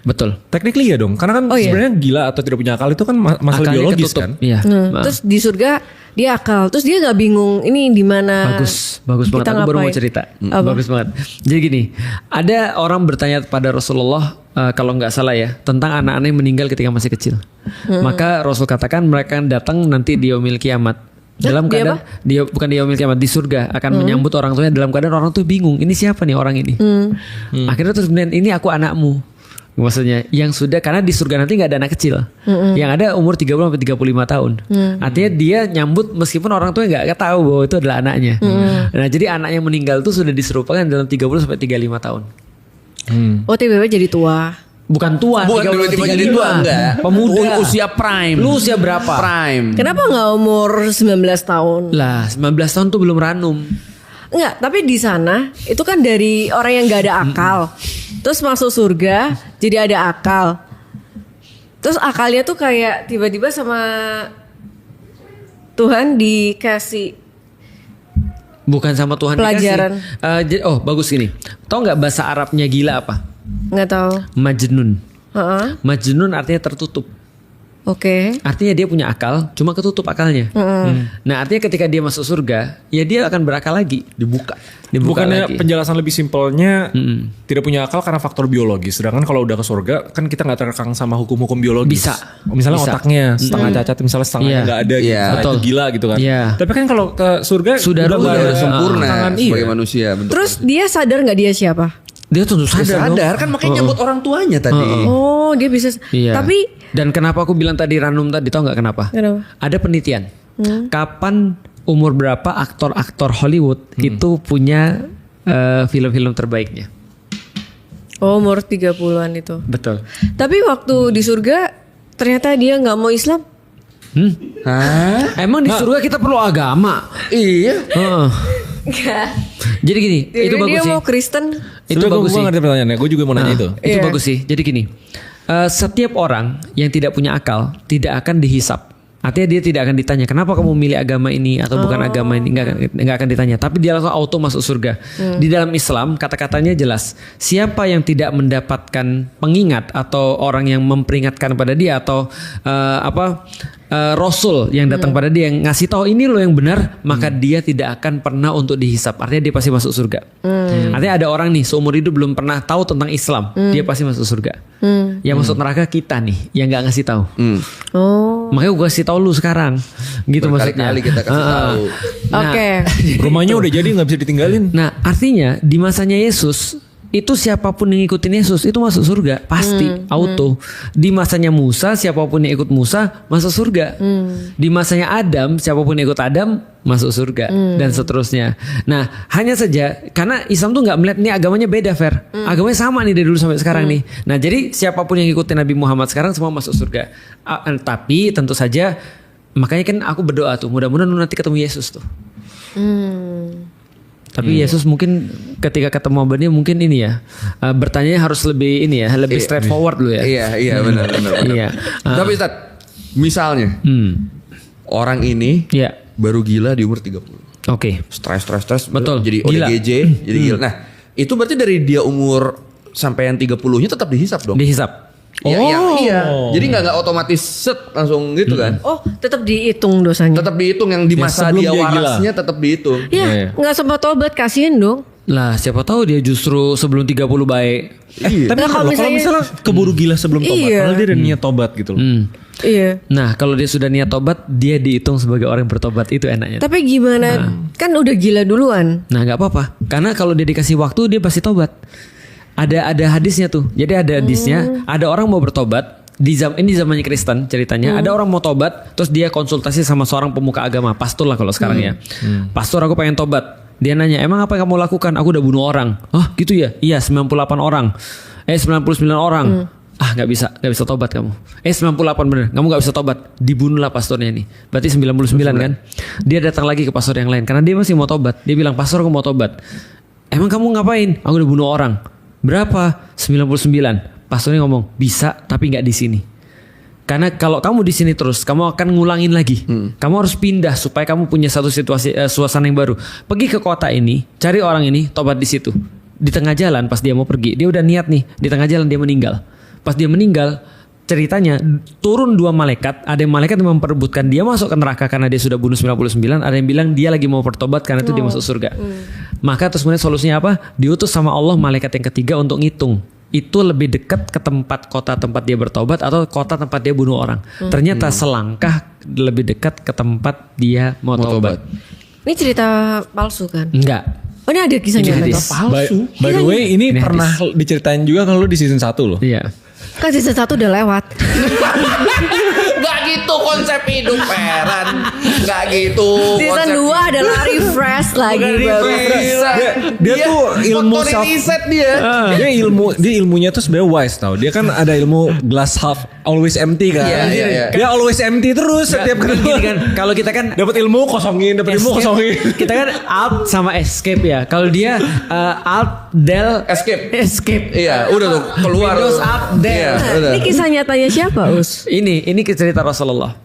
Betul. Technically ya dong, karena kan Oh, iya. sebenarnya gila atau tidak punya akal itu kan masalah Akalnya biologis ketutup. kan. Iya. Terus di surga dia akal. Terus dia nggak bingung ini di mana. Bagus banget. kita Aku baru mau ngapain. cerita. Apa? Bagus banget. Jadi gini, ada orang bertanya pada Rasulullah kalau nggak salah ya tentang anak-anak yang meninggal ketika masih kecil. Maka Rasul katakan mereka akan datang nanti di yaumil kiamat. Dalam dia keadaan dia bukan di yaumil kiamat, di surga akan menyambut orang tuanya dalam keadaan orang tuh bingung. Ini siapa nih orang ini? Akhirnya terus kemudian ini aku anakmu. Maksudnya yang sudah karena di surga nanti nggak ada anak kecil. Yang ada umur 30 sampai 35 tahun. Artinya dia nyambut meskipun orang tua nggak tahu bahwa itu adalah anaknya. Nah, jadi anak yang meninggal itu sudah diserupakan dalam 30 sampai 35 tahun. Oh, tiba-tiba jadi tua. Bukan tua, Bukan 30, tiba-tiba jadi 35. tua enggak. Pemuda. Usia prime. Lu usia berapa? Prime. Kenapa nggak umur 19 tahun? Lah, 19 tahun tuh belum ranum. Enggak, tapi di sana itu kan dari orang yang nggak ada akal. Terus masuk surga jadi ada akal. Terus akalnya tuh kayak tiba-tiba sama Tuhan dikasih Bukan sama Tuhan Pelajaran. dikasih. Bagus gini. Tahu nggak bahasa Arabnya gila apa? nggak tahu. Majnun. Heeh. Majnun artinya tertutup. Oke. Artinya dia punya akal, cuma ketutup akalnya. Nah, artinya ketika dia masuk surga, ya dia akan berakal lagi. Dibuka. Bukannya lagi. penjelasan lebih simpelnya tidak punya akal karena faktor biologis. Sedangkan kalau udah ke surga kan kita nggak terkekang sama hukum-hukum biologis. Bisa. Misalnya Bisa. otaknya setengah cacat, misalnya setengahnya Iya. nggak ada, gitu. Iya. Nah, Betul. itu gila gitu kan. Iya. Tapi kan kalau ke surga Sudah udah rugi, ada udah Sempurna tangan, sebagai iya. manusia. Bentuk. Terus dia sadar nggak dia siapa? Dia tentu sadar. dong. sadar kan makanya nyambut orang tuanya tadi. Oh, dia bisa. Iya. Tapi Dan kenapa aku bilang tadi ranum tadi, tahu nggak kenapa? Kenapa? Ada penelitian. Kapan umur berapa aktor-aktor Hollywood itu punya film-film terbaiknya? oh, umur 30-an itu. Betul. Tapi waktu di surga ternyata dia nggak mau Islam. Hah? Emang di surga kita perlu agama? Iya. Heeh. Jadi gini, itu Dia bagus sih. mau Kristen. Itu Sebenarnya bagus gue sih. ngerti pertanyaannya. Gue juga mau nanya itu. Itu Iya. bagus sih. Jadi gini, setiap orang yang tidak punya akal tidak akan dihisap. Artinya dia tidak akan ditanya kenapa kamu milih agama ini atau bukan agama ini, nggak akan ditanya. Tapi dia langsung auto masuk surga. Di dalam Islam kata-katanya jelas. Siapa yang tidak mendapatkan pengingat atau orang yang memperingatkan pada dia atau Rasul yang datang pada dia yang ngasih tahu ini loh yang benar, maka dia tidak akan pernah untuk dihisap. Artinya dia pasti masuk surga. Artinya ada orang nih seumur hidup belum pernah tahu tentang Islam, dia pasti masuk surga. Yang masuk neraka kita nih yang nggak ngasih tahu. Oh. Makanya gue kasih tahu lu sekarang, gitu maksudnya. Berkali-kali kita kasih tahu. Oke. Rumahnya udah jadi nggak bisa ditinggalin. Nah, artinya di masanya Yesus itu siapapun yang ngikutin Yesus itu masuk surga pasti auto. Di masanya Musa siapapun yang ikut Musa masuk surga. Di masanya Adam siapapun yang ikut Adam masuk surga dan seterusnya. Nah, hanya saja karena Islam tuh nggak melihat nih agamanya beda, Fer. Agamanya sama nih dari dulu sampai sekarang nih. Nah, jadi siapapun yang ngikutin Nabi Muhammad sekarang semua masuk surga. Tapi tentu saja makanya kan aku berdoa tuh mudah-mudahan lu nanti ketemu Yesus tuh. Tapi Yesus mungkin ketika ketemu sama dia mungkin ini ya, bertanya harus lebih ini ya, lebih straightforward dulu ya. Iya benar. Iya. Tapi Ustaz, misalnya orang ini baru gila di umur 30. Oke. Stres, Betul. jadi Gila. ODGJ, jadi gila. Nah, itu berarti dari dia umur sampai yang 30-nya tetap dihisap dong. Dihisap. Iya. Jadi nggak otomatis set langsung gitu kan. Oh, tetap dihitung dosanya. Tetap dihitung yang di masa sebelum dia dia gila. warasnya tetap dihitung. Ya, nggak sempat tobat, kasihin dong. Lah siapa tahu dia justru sebelum 30 baik. Tapi Nah, kalau misalnya keburu gila sebelum tobat, Iya. padahal dia udah niat tobat gitu loh. Iya. Nah kalau dia sudah niat tobat, dia dihitung sebagai orang yang bertobat, itu enaknya. Tapi gimana? Kan udah gila duluan. Nah nggak apa-apa, karena kalau dia dikasih waktu dia pasti tobat. Ada hadisnya tuh. Jadi ada hadisnya, ada orang mau bertobat. Ini zamannya Kristen ceritanya. Ada orang mau tobat, terus dia konsultasi sama seorang pemuka agama, pastor lah kalau sekarang ya. Pastor, aku pengen tobat. Dia nanya, emang apa yang kamu lakukan? Aku udah bunuh orang. Oh gitu ya? Iya 98 orang. 99 orang. Nggak bisa tobat kamu. 98 bener, kamu nggak bisa tobat. Dibunuhlah pastornya ini. Berarti 99 kan? Dia datang lagi ke pastor yang lain karena dia masih mau tobat. Dia bilang, pastor aku mau tobat. Emang kamu ngapain? Aku udah bunuh orang. Berapa? 99. Pastornya ngomong, bisa tapi nggak di sini. Karena kalau kamu di sini terus, kamu akan ngulangin lagi. Kamu harus pindah supaya kamu punya satu situasi suasana yang baru. Pergi ke kota ini, cari orang ini, tobat di situ. Di tengah jalan pas dia mau pergi, dia udah niat nih. Di tengah jalan dia meninggal. Pas dia meninggal, ceritanya turun 2 malaikat. Ada yang malaikat yang memperebutkan dia masuk ke neraka karena dia sudah bunuh 99. Ada yang bilang dia lagi mau bertobat karena itu dia masuk surga. Maka terus kemudian solusinya apa? Diutus sama Allah malaikat yang ketiga untuk ngitung. Itu lebih dekat ke kota tempat dia bertobat atau kota tempat dia bunuh orang. Ternyata selangkah lebih dekat ke tempat dia mau tobat. Ini cerita palsu kan? Enggak. Oh, ini ada kisahnya. Ini hadis. By the way, ini pernah diceritain juga kalau lu di season 1 loh. Iya. Kan season 1 udah lewat. Gak gitu konsep hidup Feran. Gak gitu. Season 2 adalah refresh lagi baru. Dia tuh ilmu faktor self riset dia. dia ilmunya tuh sebenarnya wise tau. Dia kan ada ilmu glass half always empty kan. Iya. Dia always empty terus setiap Gini kedua. kan, kalau kita kan Dapat ilmu kosongin, dapat ilmu kosongin. kita kan alt sama escape ya. Kalau dia alt del escape. Iya, udah tuh keluar. Windows up del. Iya, udah. Ini kisah nyatanya siapa, Us? Ini cerita Rasulullah.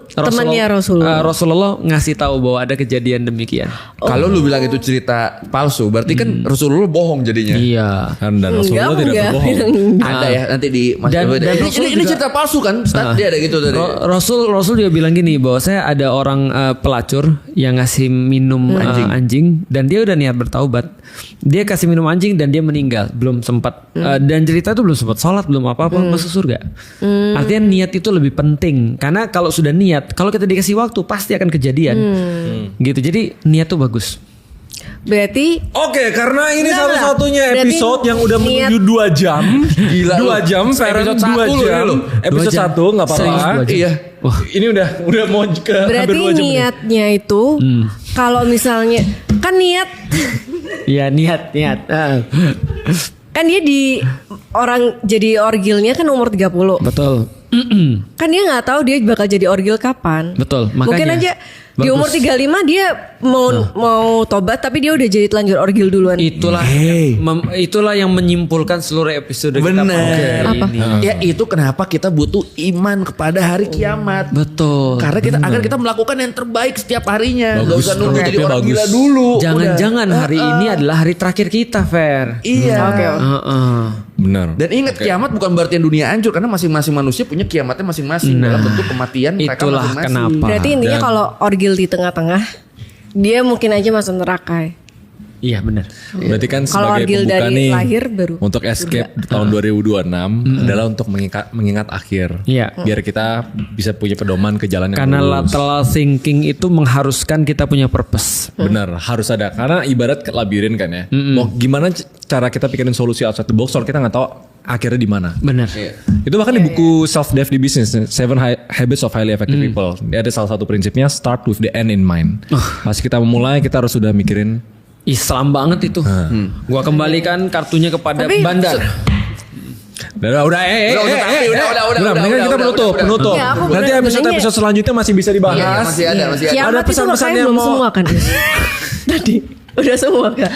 Temannya Rasulullah. Rasulullah ngasih tahu bahwa ada kejadian demikian. Kalau lu bilang itu cerita palsu, berarti kan Rasulullah bohong jadinya. Iya. Dan Rasulullah tidak berbohong. Ada ya nanti di Dan Rasul ini juga- cerita palsu kan? Ustaz, dia ada gitu tadi. Rasul juga bilang gini bahwa saya ada orang pelacur yang ngasih minum anjing dan dia udah niat bertaubat. Dia kasih minum anjing dan dia meninggal, belum sempat dan cerita itu belum sempat sholat, belum apa-apa masuk surga. Artinya niat itu lebih penting karena kalau sudah niat, kalau kita dikasih waktu pasti akan kejadian. Gitu. Jadi niat tuh bagus. Berarti Oke, karena ini Enggak, satu-satunya berarti episode yang udah niat- menuju 2 jam. Gila 2 lu. jam, Feren Episode 2 1 jam. lu. Episode 2 jam. 1 enggak Serius, apa-apa. 2 jam. Iya. Wah. Ini udah mau ke hampir berarti 2 jam. niatnya itu kalau misalnya kan niat Iya niat. kan dia di orang jadi orgilnya kan umur 30. Betul. Kan dia nggak tahu dia bakal jadi orgil kapan. Betul, Mungkin makanya. aja di umur 35 dia mau tobat tapi dia udah jadi telanjur orgil duluan. Itulah yang menyimpulkan seluruh episode kita pada hari Apa? ini. Ya itu kenapa kita butuh iman kepada hari kiamat. Betul. Karena kita agar kita melakukan yang terbaik setiap harinya. Gak Bagus, usah nunggu jadi konsepnya orang bagus. gila dulu. Jangan-jangan hari ini adalah hari terakhir kita, Fer. Iya. Oke. Benar. Dan ingat kiamat bukan berarti dunia hancur karena masing-masing manusia punya kiamatnya masing-masing dalam bentuk kematian mereka Itulah masing-masing. kenapa. Berarti intinya Dan- kalau orgil di tengah-tengah dia mungkin aja masuk neraka. Iya benar. Berarti kan Kalau sebagai orgil pembuka dari nih lahir baru untuk escape di tahun 2026 adalah untuk mengingat akhir. Iya. Biar kita bisa punya pedoman ke jalan yang Karena lurus. lateral thinking itu mengharuskan kita punya purpose. Benar, harus ada. Karena ibarat labirin kan ya. Mau gimana cara kita pikirin solusi outside the box kalau kita nggak tahu akhirnya di mana. Benar. Itu bahkan di buku Self Dev di Business, 7 Habits of Highly Effective People. Dia ada salah satu prinsipnya start with the end in mind. Pas kita memulai kita harus sudah mikirin. Islam banget itu. Gua kembalikan kartunya kepada Tapi- bandar. Udah, Udah, mendingan kita penutup. Ya, aku Nanti bener-bener episode selanjutnya masih bisa dibahas. Iya, masih ada. Kiamat Ada itu pesan-pesan makanya yang belum mau- semua kan. Tadi Udah semua kan?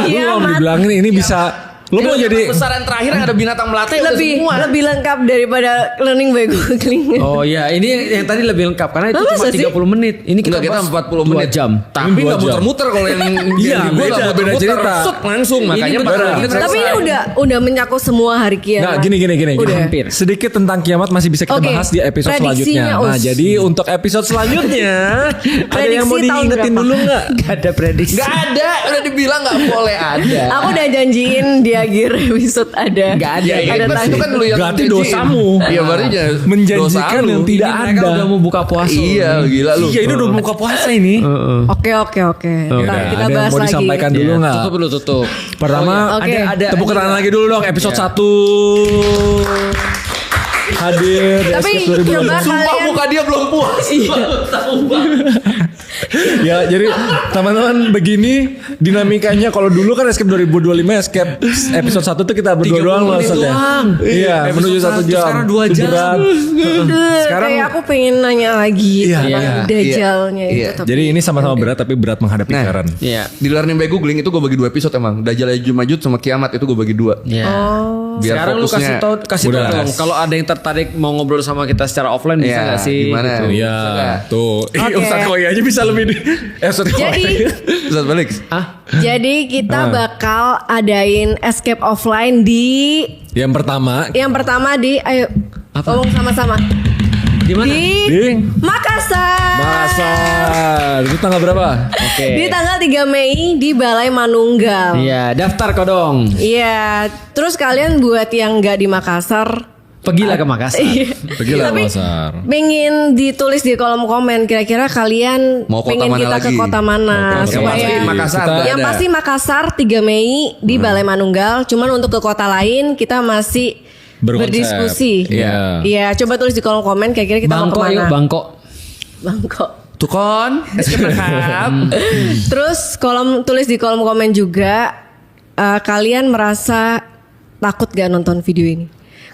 Lu mau dibilangin ini bisa. Lu mau jadi besaran terakhir yang ada binatang melata ya udah lebih semua. lebih lengkap daripada learning by googling. Oh iya, ini yang tadi lebih lengkap karena itu Masa cuma sih? 30 menit. Ini kita Enggak, kita bahas 40 menit 2 jam. Tapi Ini 2 enggak jam. muter-muter kalau yang Iya, gua beda, nggak beda muter-muter, cerita. set langsung makanya beda. kita Tapi ini udah mencakup semua hari kiamat. Nah gini. Udah. Hampir. Sedikit tentang kiamat masih bisa kita Oke. bahas di episode Prediksinya, selanjutnya. Nah us. jadi untuk episode selanjutnya ada yang mau Prediksi tahun diingetin berapa? dulu nggak? Gak ada prediksi. Enggak ada, udah dibilang enggak boleh ada. Aku udah janjiin di akhir episode ada. Nggak ada. Ya, Ada itu kan lu yang Berarti janjiin. dosamu. Iya berarti Menjanjikan yang tidak Ini mereka ada. udah mau buka puasa. Iya gila lu. Iya ini udah buka puasa ini. Oke. Udah, Ntar kita ada yang bahas mau lagi. disampaikan dulu nggak? Tutup dulu, tutup. Pertama Oke. ada tepuk tangan lagi dulu dong episode 1 hadir di Tapi Escape 2020. coba Sumpah kalian muka dia belum puas. Ya jadi teman-teman begini dinamikanya kalau dulu kan Escape 2025 Escape episode 1 tuh kita berdua 30 doang loh menit Sat, ya. doang. Iya Episode menuju 1 satu, jam. sekarang 2 Itu jam. berat. Sekarang- kayak aku pengen nanya lagi Iya, tentang iya. Dajalnya Iya. itu. Tapi Jadi ini sama-sama berat tapi berat menghadapi Nah. Karen. Iya. Di learning by googling itu gue bagi 2 episode emang. Dajjal Ya'juj sama kiamat itu gue bagi 2. Iya. Biar Sekarang lu fokusnya kasih Udah. tahu dong kalau ada yang tertarik mau ngobrol sama kita secara offline bisa Iya, nggak sih? gimana? Gitu. Iya, tuh. Oke. Ustaz Koi aja bisa lebih di Ustaz Koi. Jadi Ustaz balik. jadi kita bakal adain escape offline di Yang pertama yang pertama di ayo ngomong sama-sama Di mana? di Makassar. Makassar. Itu tanggal berapa? Oke. Di tanggal 3 Mei di Balai Manunggal. Iya, daftar kok dong. Iya, terus kalian buat yang nggak di Makassar, Pergilah ke Makassar. iya. Pergilah Tapi Makassar. pengen ditulis di kolom komen kira-kira kalian Mau kota pengen mana kita lagi? ke kota mana Mau kota Yang mana pasti supaya Makassar Kita- nggak yang ada. pasti Makassar 3 Mei di Balai Manunggal. Cuman untuk ke kota lain kita masih Berkonsep. berdiskusi. Iya. Iya, coba tulis di kolom komen kira-kira kita mau Bangkok kemana. yuk, Bangkok. Bangkok. Tuh kon, escape berhab. Terus tulis di kolom komen juga kalian merasa takut gak nonton video ini?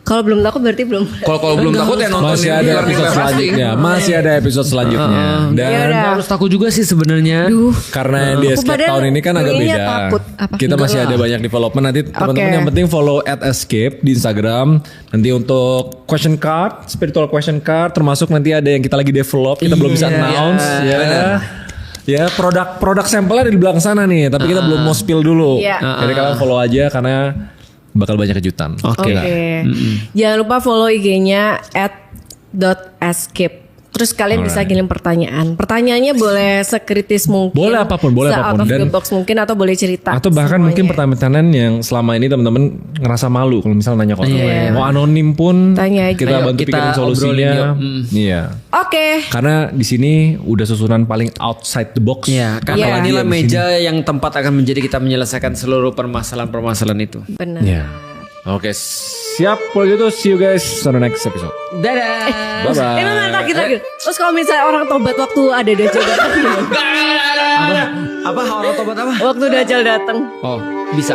Kalau belum takut berarti belum. Kalau belum takut ya nonton Masih yang ada learning episode by fasting. selanjutnya. Masih ada episode selanjutnya. Dan Yaudah. Harus takut juga sih sebenarnya. karena di Aku Escape padahal tahun ini kan agak ininya beda. takut. Apa? Kita masih Enggak ada lah. banyak development nanti teman-teman Oke. yang penting follow @escape di Instagram. Nanti untuk question card, spiritual question card termasuk nanti ada yang kita lagi develop, kita belum bisa announce ya. benar. Ya produk sampelnya ada di belakang sana nih, tapi kita belum mau spill dulu. Iya. Jadi kalian follow aja karena bakal banyak kejutan. Oke. Jangan lupa follow IG-nya @escape. Terus kalian bisa kirim pertanyaan. Pertanyaannya boleh sekritis mungkin. Boleh apapun, boleh Out apapun. of the Dan- box mungkin atau boleh cerita. Atau bahkan semuanya. mungkin pertanyaan yang selama ini teman-teman ngerasa malu kalau misalnya nanya ke orang Iya. lain. Mau anonim pun Tanya aja. kita Ayo, bantu kita pikirin obrolin solusinya. yuk. Iya. Oke. Karena di sini udah susunan paling outside the box. Ya, karena Iya. inilah Di sini. meja yang tempat akan menjadi kita menyelesaikan seluruh permasalahan-permasalahan itu. Benar. Iya. Oke, siap. Kalau gitu see you guys on the next episode. Dadah. Bye bye. Bentar, kita. Terus kalau misalnya orang tobat waktu ada Dajjal datang gimana? Apa? Orang tobat apa? Waktu Dajjal datang. Oh, bisa.